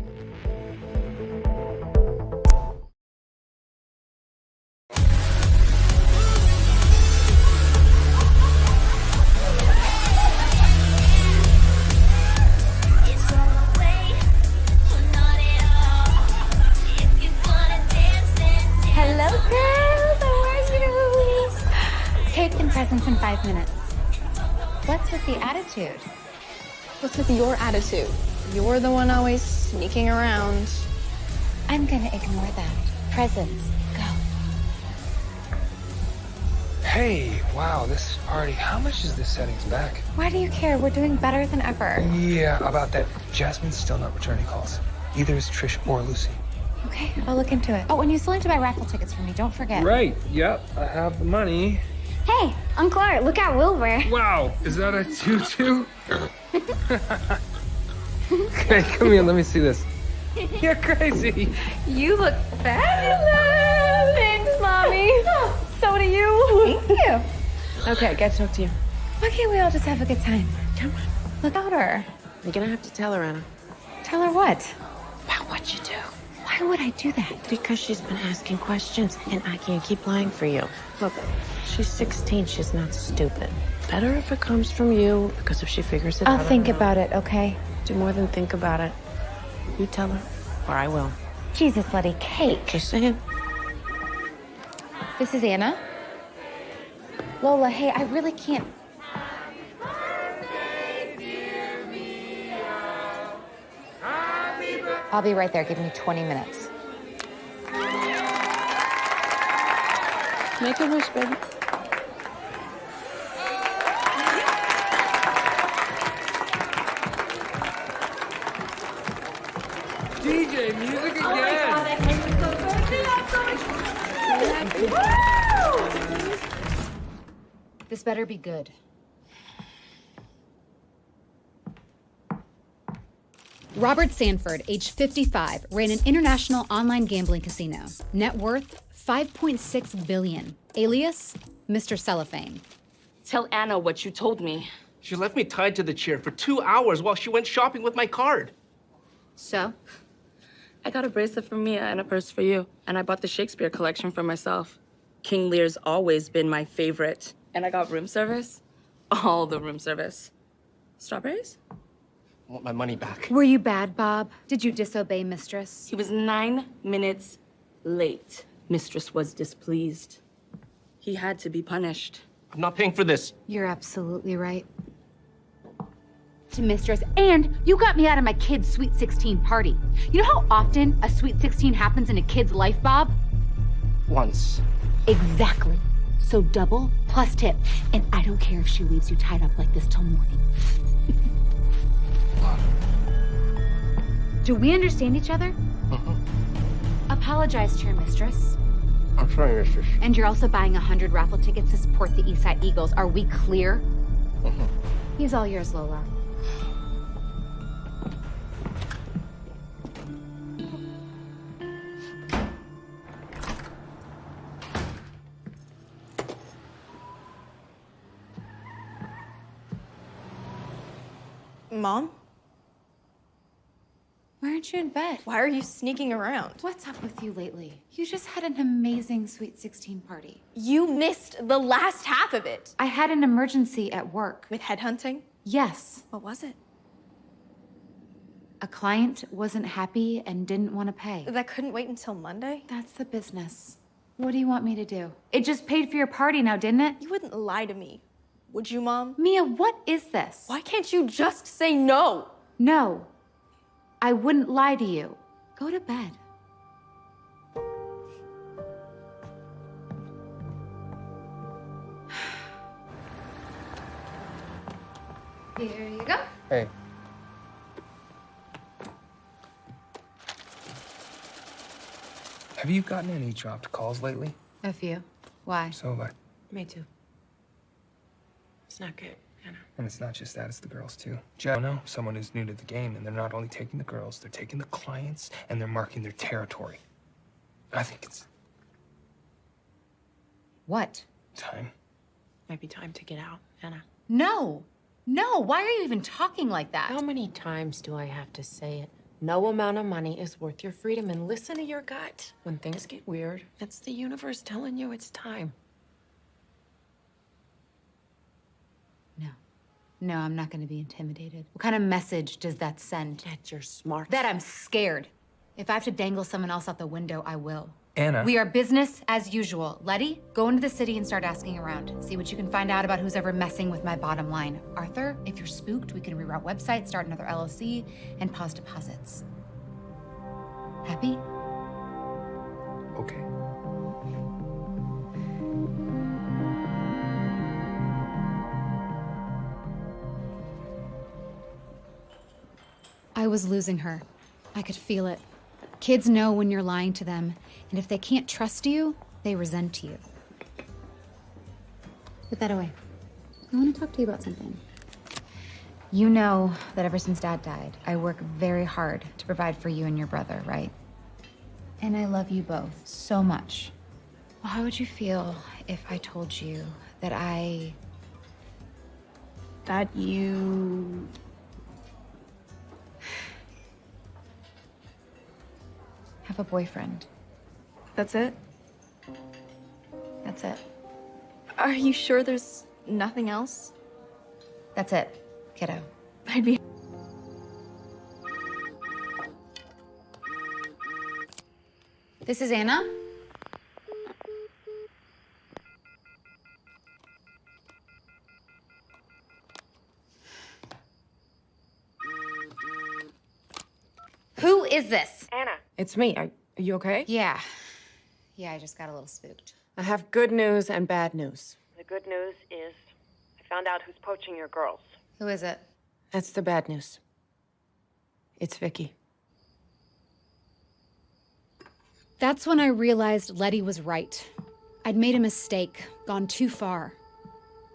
Hello, girls. How are you? Cake and presents in 5 minutes. What's with the attitude? What's with your attitude? You're the one always sneaking around. I'm gonna ignore that. Presents, go. Hey, wow, this party. How much is this settings back? Why do you care? We're doing better than ever. Yeah, about that. Jasmine's still not returning calls. Either is Trish or Lucy. Okay, I'll look into it. Oh, and you still need to buy raffle tickets for me. Don't forget. Right, yep, I have the money. Hey, Uncle Art, look at Wilbur. Wow, is that a tutu? Okay, come here, let me see this. You're crazy. You look fabulous. Thanks, Mommy. So do you. Thank you. Okay, I gotta talk to you. Why can't we all just have a good time? Come on. Look at her. You're gonna have to tell her, Anna. Tell her what? About what you do. Why would I do that? Because she's been asking questions, and I can't keep lying for you. Look, she's 16. She's not stupid. Better if it comes from you, because if she figures it out... I'll think about it, okay? Do more than think about it. You tell her, or I will. Jesus, Letty, cake. Just saying. This is Anna. Lola, hey, I really can't... I'll be right there. Give me 20 minutes. Make a wish, baby. DJ, music again! This better be good. Robert Sanford, age 55, ran an international online gambling casino. Net worth, $5.6 billion. Alias, Mr. Cellophane. Tell Anna what you told me. She left me tied to the chair for 2 hours while she went shopping with my card. So? I got a bracelet for Mia and a purse for you. And I bought the Shakespeare collection for myself. King Lear's always been my favorite. And I got room service. All the room service. Strawberries? I want my money back. Were you bad, Bob? Did you disobey Mistress? He was 9 minutes late. Mistress was displeased. He had to be punished. I'm not paying for this. You're absolutely right. To Mistress, and you got me out of my kid's Sweet 16 party. You know how often a Sweet 16 happens in a kid's life, Bob? Once. Exactly. So double plus tip. And I don't care if she leaves you tied up like this till morning. Do we understand each other? Apologize to your mistress. I'm sorry, mistress. And you're also buying 100 raffle tickets to support the Eastside Eagles. Are we clear? He's all yours, Lola. Mom? Why aren't you in bed? Why are you sneaking around? What's up with you lately? You just had an amazing Sweet 16 party. You missed the last half of it. I had an emergency at work. With headhunting? Yes. What was it? A client wasn't happy and didn't want to pay. That couldn't wait until Monday? That's the business. What do you want me to do? It just paid for your party now, didn't it? You wouldn't lie to me, would you, Mom? Mia, what is this? Why can't you just say no? No, I wouldn't lie to you. Go to bed. Here you go. Hey. Have you gotten any dropped calls lately? A few. Why? So have I. Me too. It's not good, Anna. And it's not just that, it's the girls too. Jeff, I know someone who's new to the game, and they're not only taking the girls, they're taking the clients, and they're marking their territory. I think it's What? time. Might be time to get out, Anna. No. No, why are you even talking like that? How many times do I have to say it? No amount of money is worth your freedom, and listen to your gut. When things get weird, it's the universe telling you it's time. No, I'm not gonna be intimidated. What kind of message does that send? That you're smart. That I'm scared. If I have to dangle someone else out the window, I will. Anna. We are business as usual. Letty, go into the city and start asking around. See what you can find out about who's ever messing with my bottom line. Arthur, if you're spooked, we can reroute websites, start another LLC, and pause deposits. Happy? Okay. I was losing her. I could feel it. Kids know when you're lying to them, and if they can't trust you, they resent you. Put that away. I want to talk to you about something. You know that ever since Dad died, I work very hard to provide for you and your brother, right? And I love you both so much. Well, how would you feel if I told you that you... have a boyfriend? That's it? That's it. Are you sure there's nothing else? That's it, kiddo. I'd be... This is Anna. Who is this? Anna. It's me. Are you okay? Yeah. Yeah, I just got a little spooked. I have good news and bad news. The good news is I found out who's poaching your girls. Who is it? That's the bad news. It's Vicky. That's when I realized Letty was right. I'd made a mistake, gone too far.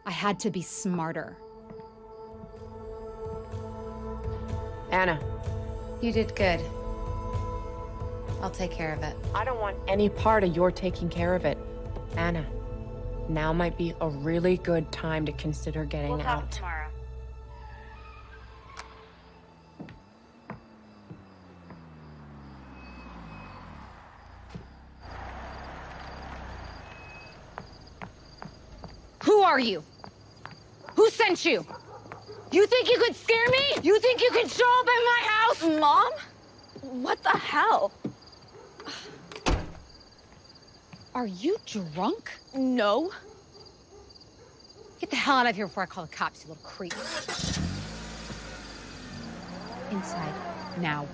I had to be smarter. Anna. You did good. I'll take care of it. I don't want any part of your taking care of it. Anna, now might be a really good time to consider getting We'll out. talk tomorrow. Who are you? Who sent you? You think you could scare me? You think you could show up at my house? Mom? What the hell? Are you drunk? No. Get the hell out of here before I call the cops, you little creep. Inside, now.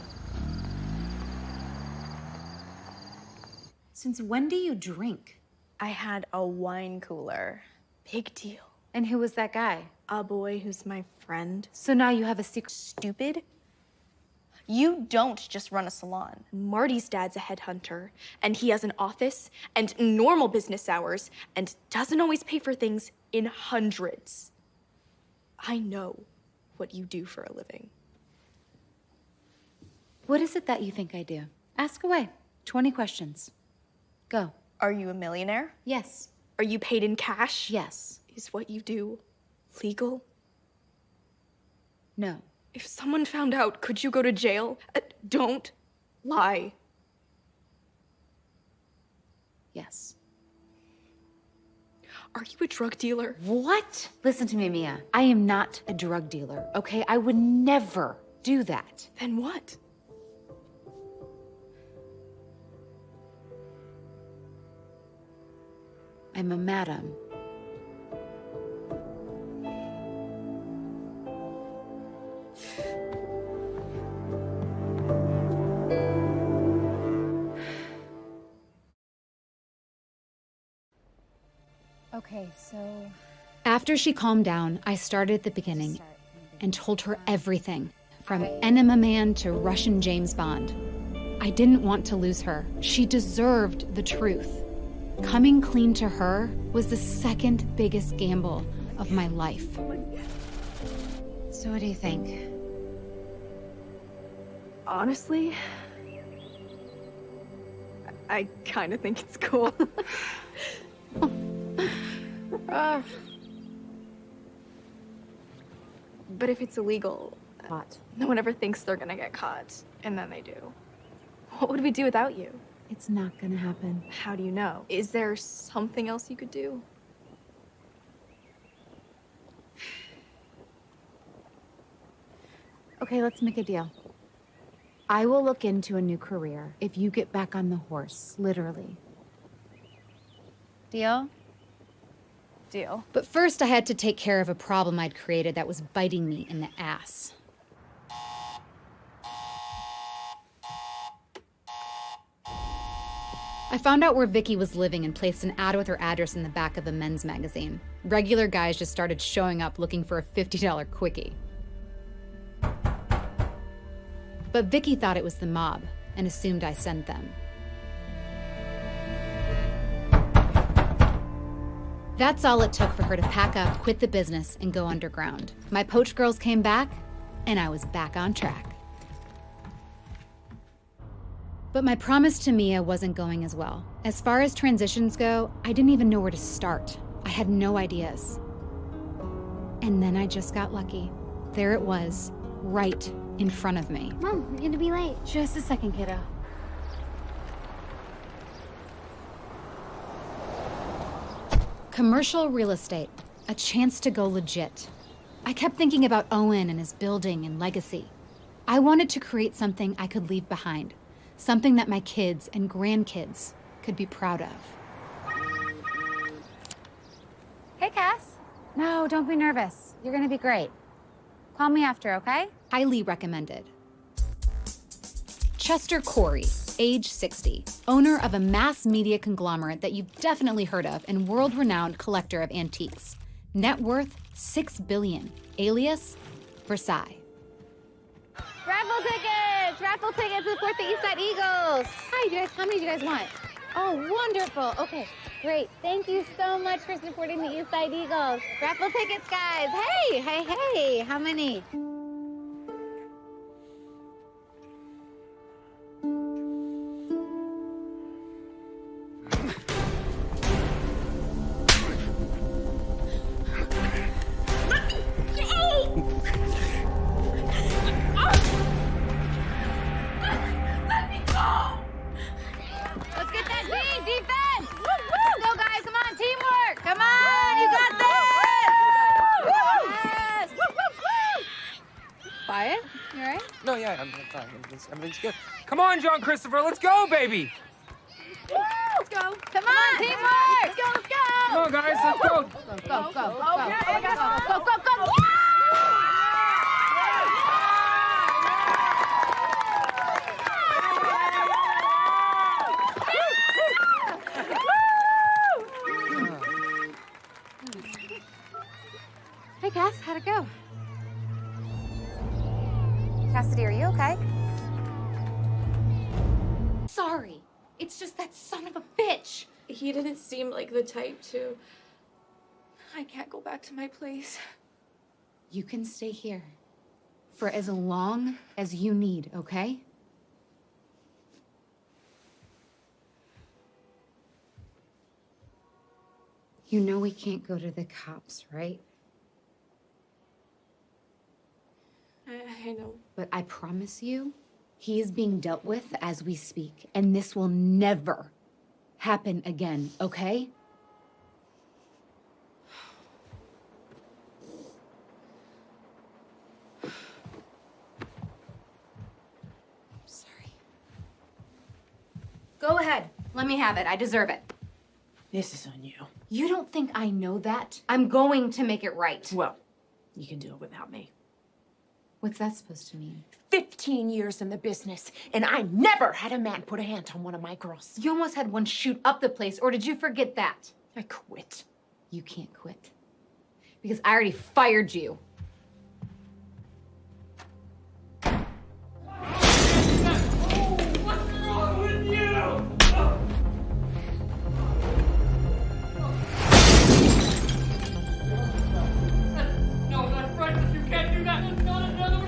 Since when do you drink? I had a wine cooler. Big deal. And who was that guy? A boy who's my friend. So now you have a secret. Stupid. You don't just run a salon. Marty's dad's a headhunter, and he has an office and normal business hours and doesn't always pay for things in hundreds. I know what you do for a living. What is it that you think I do? Ask away. 20 questions. Go. Are you a millionaire? Yes. Are you paid in cash? Yes. Is what you do legal? No. If someone found out, could you go to jail? Don't lie. Yes. Are you a drug dealer? What? Listen to me, Mia. I am not a drug dealer, okay? I would never do that. Then what? I'm a madam. Okay, so... After she calmed down, I started at the beginning and told her everything, from Enema Man to Russian James Bond. I didn't want to lose her. She deserved the truth. Coming clean to her was the second biggest gamble of my life. So what do you think? Honestly, I kind of think it's cool. But if it's illegal, no one ever thinks they're gonna get caught, and then they do. What would we do without you? It's not gonna happen. How do you know? Is there something else you could do? Okay, let's make a deal. I will look into a new career if you get back on the horse, literally. Deal? Deal. But first I had to take care of a problem I'd created that was biting me in the ass. I found out where Vicky was living and placed an ad with her address in the back of a men's magazine. Regular guys just started showing up looking for a $50 quickie. But Vicky thought it was the mob and assumed I sent them. That's all it took for her to pack up, quit the business, and go underground. My poach girls came back, and I was back on track. But my promise to Mia wasn't going as well. As far as transitions go, I didn't even know where to start. I had no ideas. And then I just got lucky. There it was, right in front of me. Mom, you're gonna be late. Just a second, kiddo. Commercial real estate, a chance to go legit. I kept thinking about Owen and his building and legacy. I wanted to create something I could leave behind, something that my kids and grandkids could be proud of. Hey, Cass. No, don't be nervous. You're gonna be great. Call me after, okay? Highly recommended. Chester Corey, age 60, owner of a mass media conglomerate that you've definitely heard of and world-renowned collector of antiques. Net worth $6 billion, alias Versailles. Raffle tickets! Raffle tickets to support the Eastside Eagles! Hi, you guys. How many do you guys want? Oh, wonderful. Okay, great. Thank you so much for supporting the Eastside Eagles. Raffle tickets, guys. Hey! How many? No, yeah, I'm fine. Everything's good. Come on, John Christopher, let's go, baby! Let's go. Come on, teamwork! Let's go, let's go! Come on, guys, let's go! Go! Hey, Cass, how'd it go? Cassidy, are you okay? Sorry. It's just that son of a bitch. He didn't seem like the type to... I can't go back to my place. You can stay here for as long as you need, okay? You know we can't go to the cops, right? I know. But I promise you, he is being dealt with as we speak, and this will never happen again, okay? Sorry. Go ahead. Let me have it. I deserve it. This is on you. You don't think I know that? I'm going to make it right. Well, you can do it without me. What's that supposed to mean? 15 years in the business, and I never had a man put a hand on one of my girls. You almost had one shoot up the place, or did you forget that? I quit. you can't quit. Because I already fired you. What's wrong with you? No, that's right. You can't do that. That's not another one.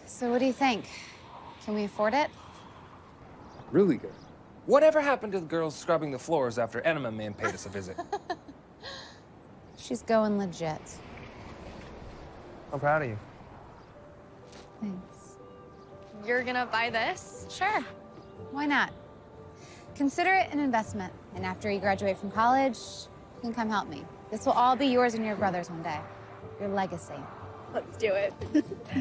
So what do you think? Can we afford it? Really good. Whatever happened to the girls scrubbing the floors after Enema Man paid us a visit? She's going legit. I'm proud of you. Thanks. You're gonna buy this? Sure. Why not? Consider it an investment. And after you graduate from college, you can come help me. This will all be yours and your brother's one day. Your legacy. Let's do it.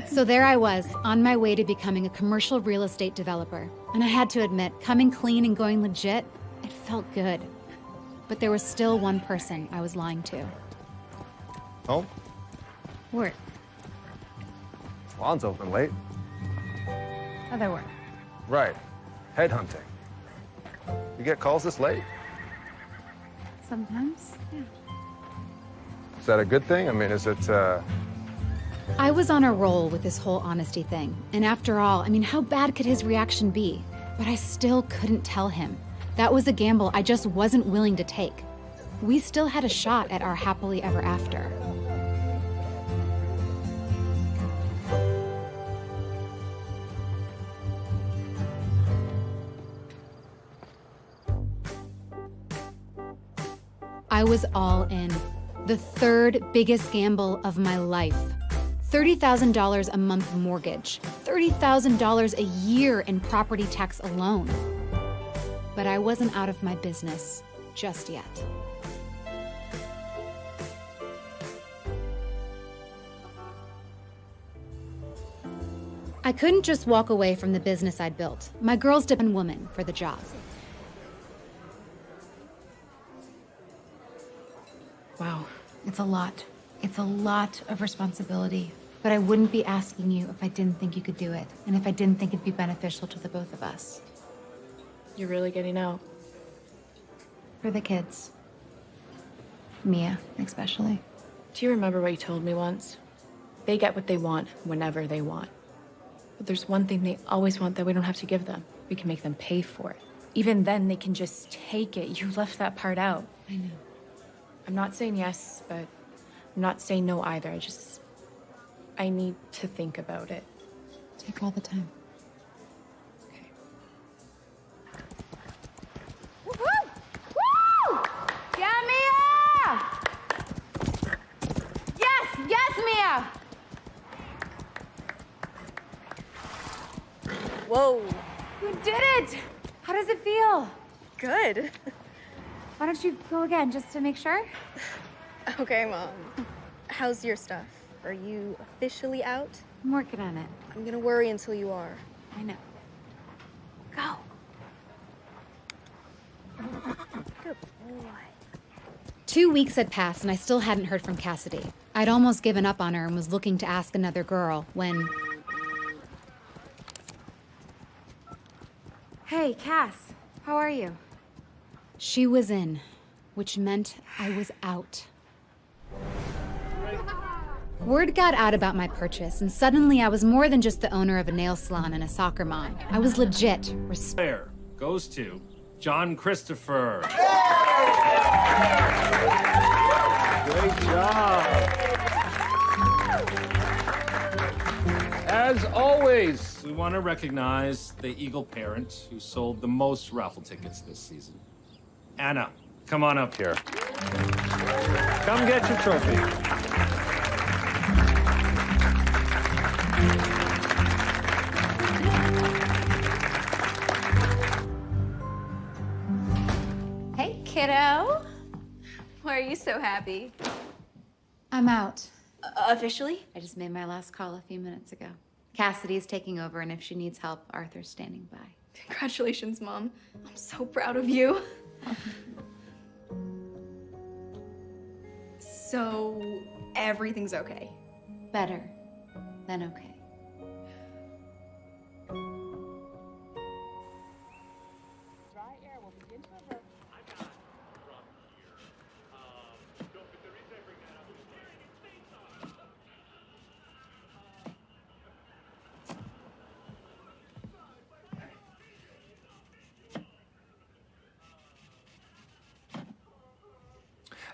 So there I was, on my way to becoming a commercial real estate developer. And I had to admit, coming clean and going legit, it felt good. But there was still one person I was lying to. Home? Work. Salon's open late. Other work. Right. Headhunting. You get calls this late? Sometimes, yeah. Is that a good thing? I mean, is it, I was on a roll with this whole honesty thing. And after all, I mean, how bad could his reaction be? But I still couldn't tell him. That was a gamble I just wasn't willing to take. We still had a shot at our happily ever after. I was all in. The third biggest gamble of my life. $30,000 a month mortgage, $30,000 a year in property tax alone. But I wasn't out of my business just yet. I couldn't just walk away from the business I'd built. My girls depend on women for the job. Wow. It's a lot. It's a lot of responsibility. But I wouldn't be asking you if I didn't think you could do it, and if I didn't think it'd be beneficial to the both of us. You're really getting out. For the kids. Mia, especially. Do you remember what you told me once? They get what they want whenever they want. But there's one thing they always want that we don't have to give them. We can make them pay for it. Even then, they can just take it. You left that part out. I know. I'm not saying yes, but I'm not saying no either. I need to think about it. Take all the time. Woohoo! Woo! Yeah, Mia! Yes, Mia! Whoa. You did it! How does it feel? Good. Why don't you go again, just to make sure? Okay, Mom. How's your stuff? Are you officially out? I'm working on it. I'm gonna worry until you are. I know. Go. Good boy. 2 weeks had passed and I still hadn't heard from Cassidy. I'd almost given up on her and was looking to ask another girl when... Hey, Cass. How are you? She was in, which meant I was out. Word got out about my purchase, and suddenly I was more than just the owner of a nail salon and a soccer mom. I was legit. There goes to John Christopher. Great job. As always, we want to recognize the Eagle parent who sold the most raffle tickets this season. Anna, come on up here. Come get your trophy. Hey, kiddo. Why are you so happy? I'm out. Officially? I just made my last call a few minutes ago. Cassidy's taking over, and if she needs help, Arthur's standing by. Congratulations, Mom. I'm so proud of you. So everything's okay. Better than okay.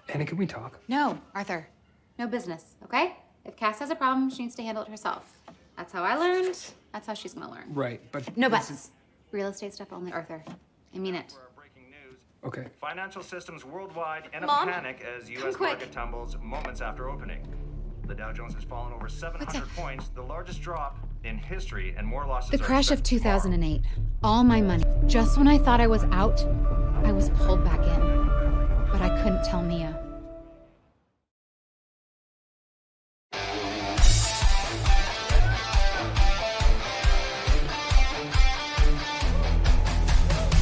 Anna, can we talk? No, Arthur. No business, okay? If Cass has a problem, she needs to handle it herself. That's how I learned. That's how she's gonna learn. Right, but... No buts. Real estate stuff only, Arthur. I mean it. Okay. Financial systems worldwide in a Mom, panic as come U.S. quick. market tumbles moments after opening. The Dow Jones has fallen over 700 points, the largest drop in history, and more losses The are crash of expected tomorrow. 2008. All my money. Just when I thought I was out, I was pulled back in. But I couldn't tell Mia.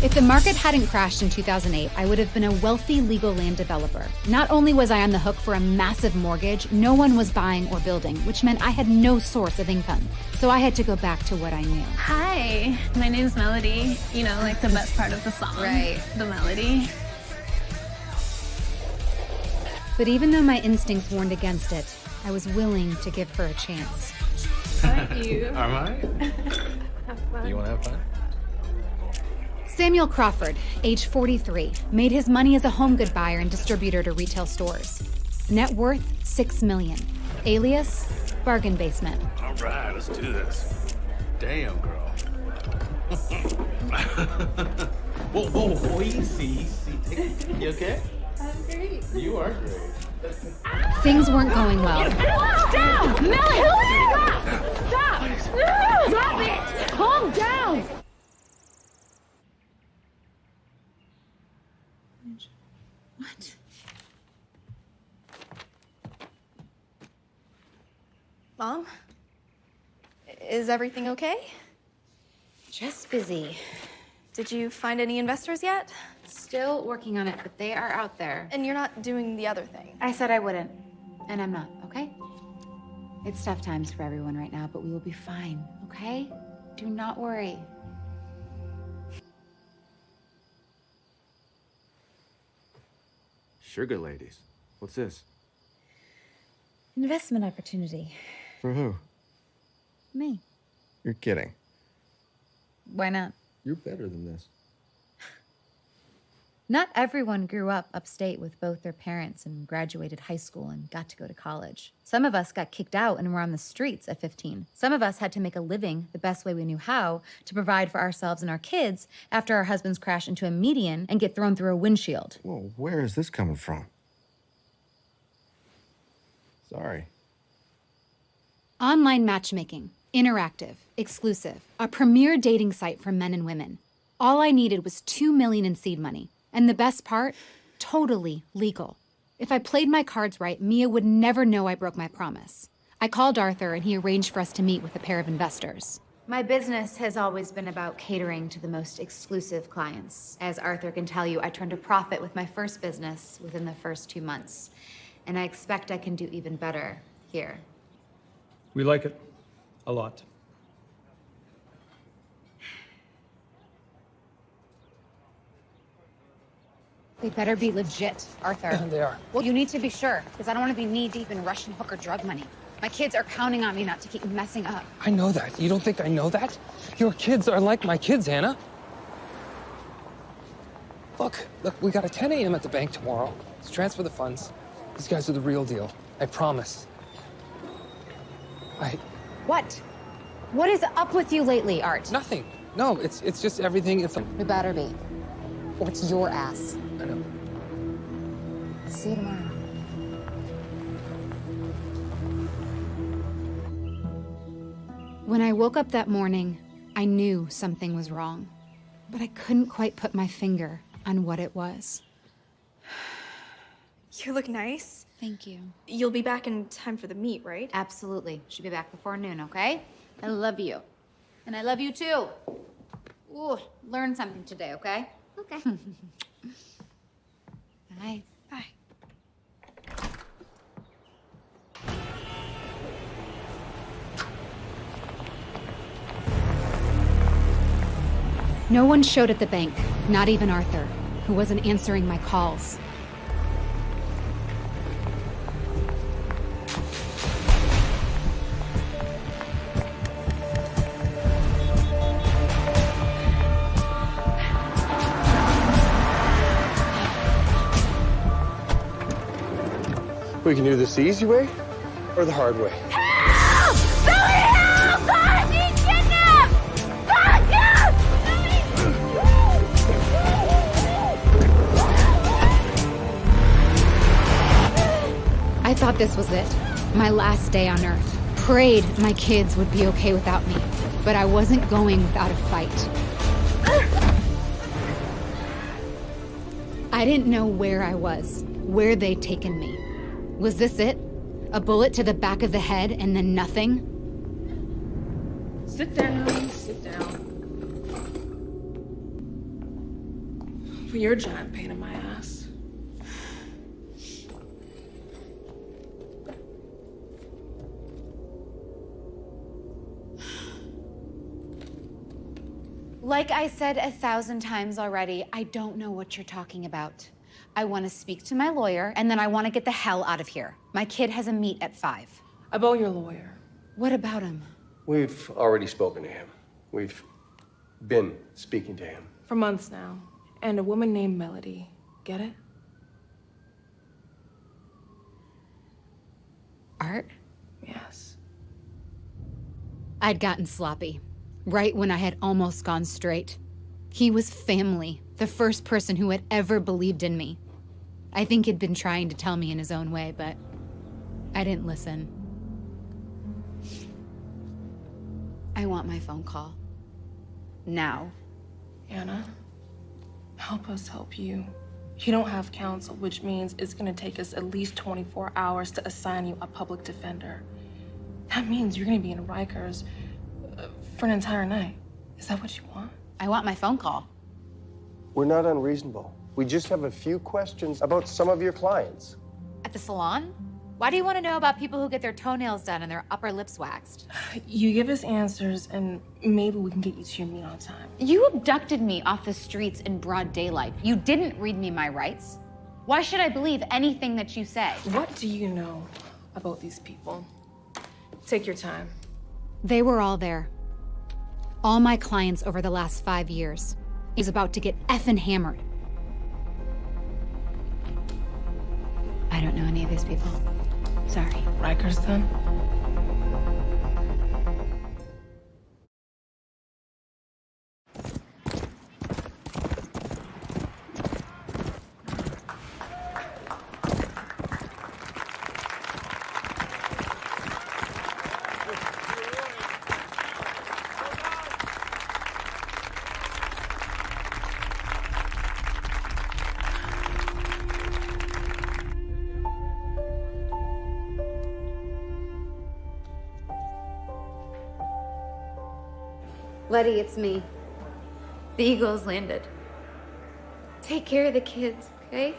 If the market hadn't crashed in 2008, I would have been a wealthy legal land developer. Not only was I on the hook for a massive mortgage, no one was buying or building, which meant I had no source of income. So I had to go back to what I knew. Hi, my name's Melody. You know, like the best part of the song. Right. The melody. But even though my instincts warned against it, I was willing to give her a chance. Thank you. Am I? Do you want to have fun? Samuel Crawford, age 43, made his money as a home good buyer and distributor to retail stores. Net worth, $6 million. Alias, bargain basement. All right, let's do this. Damn, girl. Whoa, easy. You okay? I'm great. You are great. Things weren't going well. Stop! Melody! Stop! Stop it! Calm down! What? Mom? Is everything okay? Just busy. Did you find any investors yet? Still working on it, but they are out there. And you're not doing the other thing. I said I wouldn't, and I'm not, okay? It's tough times for everyone right now, but we will be fine, okay? Do not worry. Sugar ladies. What's this? Investment opportunity. For who? Me. You're kidding. Why not? You're better than this. Not everyone grew up upstate with both their parents and graduated high school and got to go to college. Some of us got kicked out and were on the streets at 15. Some of us had to make a living the best way we knew how to provide for ourselves and our kids after our husbands crash into a median and get thrown through a windshield. Whoa, where is this coming from? Sorry. Online matchmaking, interactive, exclusive, a premier dating site for men and women. All I needed was $2 million in seed money. And the best part, totally legal. If I played my cards right, Mia would never know I broke my promise. I called Arthur and he arranged for us to meet with a pair of investors. My business has always been about catering to the most exclusive clients. As Arthur can tell you, I turned a profit with my first business within the first 2 months. And I expect I can do even better here. We like it. A lot. They better be legit, Arthur. They are. Well, you need to be sure, because I don't want to be knee-deep in Russian hooker drug money. My kids are counting on me not to keep messing up. I know that. You don't think I know that? Your kids are like my kids, Anna. Look, we got a 10 a.m. at the bank tomorrow. Let's transfer the funds. These guys are the real deal. I promise. What? What is up with you lately, Art? Nothing. No, it's just everything. It's It better be. Or it's your ass. I know. See you tomorrow. When I woke up that morning, I knew something was wrong, but I couldn't quite put my finger on what it was. You look nice. Thank you. You'll be back in time for the meet, right? Absolutely. Should be back before noon, okay? I love you. And I love you too. Ooh, learn something today, okay? Okay. Bye. Bye. No one showed at the bank, not even Arthur, who wasn't answering my calls. We can do this the easy way or the hard way. Help! Somebody help! God, I'm being kidnapped! God, help! I thought this was it. My last day on Earth. Prayed my kids would be okay without me. But I wasn't going without a fight. I didn't know where I was, where they'd taken me. Was this it? A bullet to the back of the head and then nothing? Sit down, sit down. Well, you're a giant pain in my ass. Like I said 1,000 times already, I don't know what you're talking about. I want to speak to my lawyer, and then I want to get the hell out of here. My kid has a meet at 5. About your lawyer. What about him? We've already spoken to him. We've been speaking to him. For months now. And a woman named Melody. Get it? Art? Yes. I'd gotten sloppy, right when I had almost gone straight. He was family, the first person who had ever believed in me. I think he'd been trying to tell me in his own way, but I didn't listen. I want my phone call. Now. Jana, help us help you. You don't have counsel, which means it's gonna take us at least 24 hours to assign you a public defender. That means you're gonna be in Rikers for an entire night. Is that what you want? I want my phone call. We're not unreasonable. We just have a few questions about some of your clients. At the salon? Why do you want to know about people who get their toenails done and their upper lips waxed? You give us answers and maybe we can get you to your meet on time. You abducted me off the streets in broad daylight. You didn't read me my rights. Why should I believe anything that you say? What do you know about these people? Take your time. They were all there. All my clients over the last 5 years. He was about to get effing hammered. I don't know any of these people. Sorry. Rikers then? Letty, it's me. The Eagles landed. Take care of the kids, okay?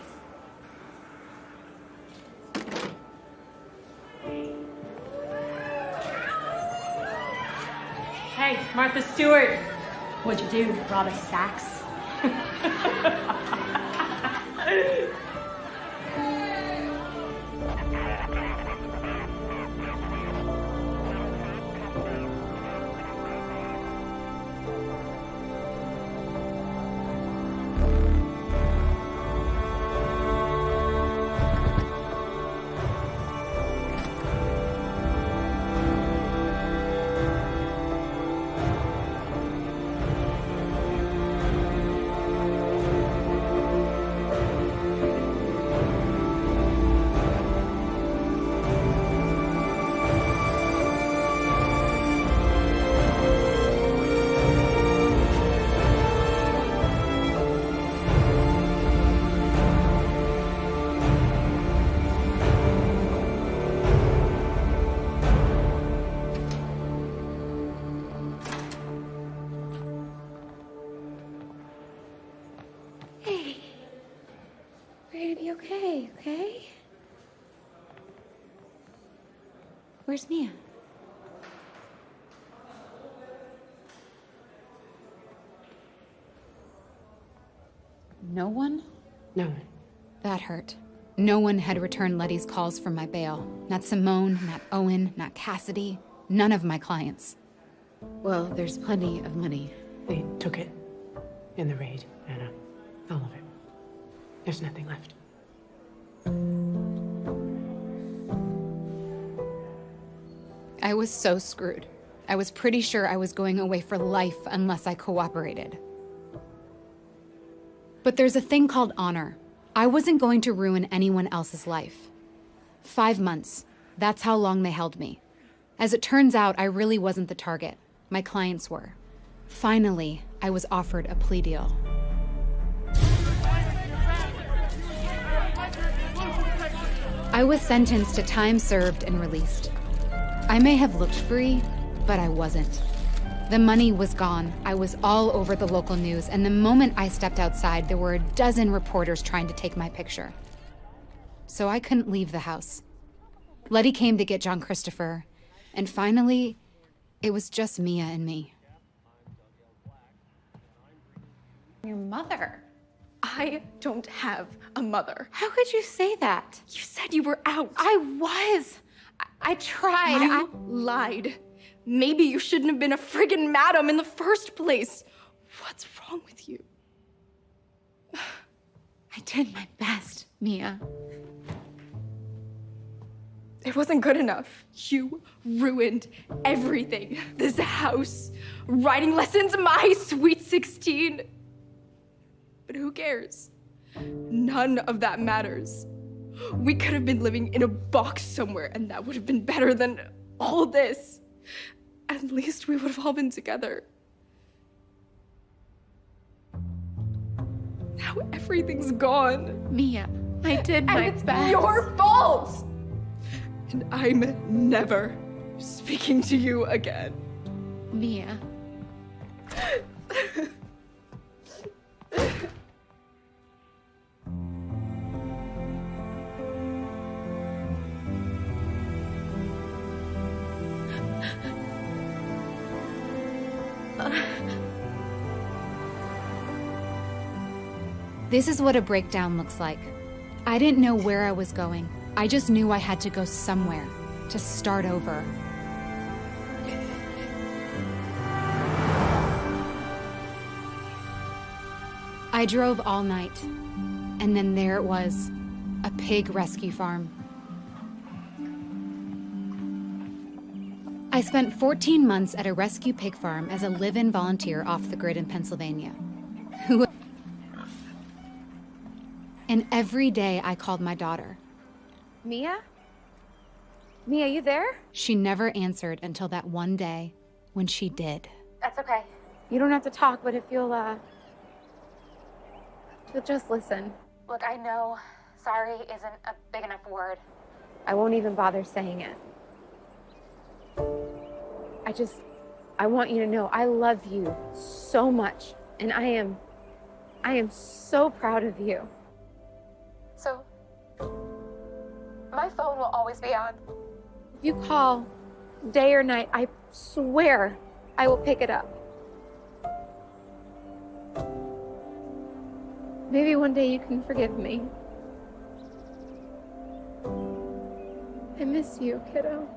Hey, Martha Stewart. What'd you do, rob a Saks? Okay? Where's Mia? No one? No one. That hurt. No one had returned Letty's calls from my bail. Not Simone, not Owen, not Cassidy. None of my clients. Well, there's plenty of money. They took it in the raid, Anna. All of it. There's nothing left. I was so screwed. I was pretty sure I was going away for life unless I cooperated. But there's a thing called honor. I wasn't going to ruin anyone else's life. 5 months. That's how long they held me. As it turns out, I really wasn't the target. My clients were. Finally, I was offered a plea deal. I was sentenced to time served and released. I may have looked free, but I wasn't. The money was gone. I was all over the local news, and the moment I stepped outside, there were a dozen reporters trying to take my picture. So I couldn't leave the house. Letty came to get John Christopher, and finally, it was just Mia and me. Your mother? I don't have a mother. How could you say that? You said you were out. I was. I tried. You lied. Maybe you shouldn't have been a friggin' madam in the first place. What's wrong with you? I did my best, Mia. It wasn't good enough. You ruined everything. This house, writing lessons, my sweet 16. But who cares? None of that matters. We could have been living in a box somewhere, and that would have been better than all this. At least we would have all been together. Now everything's gone. Mia, I did my and it's best. Your fault! And I'm never speaking to you again. Mia. This is what a breakdown looks like. I didn't know where I was going. I just knew I had to go somewhere to start over. I drove all night, and then there it was, a pig rescue farm. I spent 14 months at a rescue pig farm as a live-in volunteer off the grid in Pennsylvania. And every day I called my daughter. Mia? Mia, you there? She never answered until that one day when she did. That's okay. You don't have to talk, but if you'll just listen. Look, I know sorry isn't a big enough word. I won't even bother saying it. I want you to know I love you so much, and I am so proud of you. So, my phone will always be on. If you call day or night, I swear I will pick it up. Maybe one day you can forgive me. I miss you, kiddo.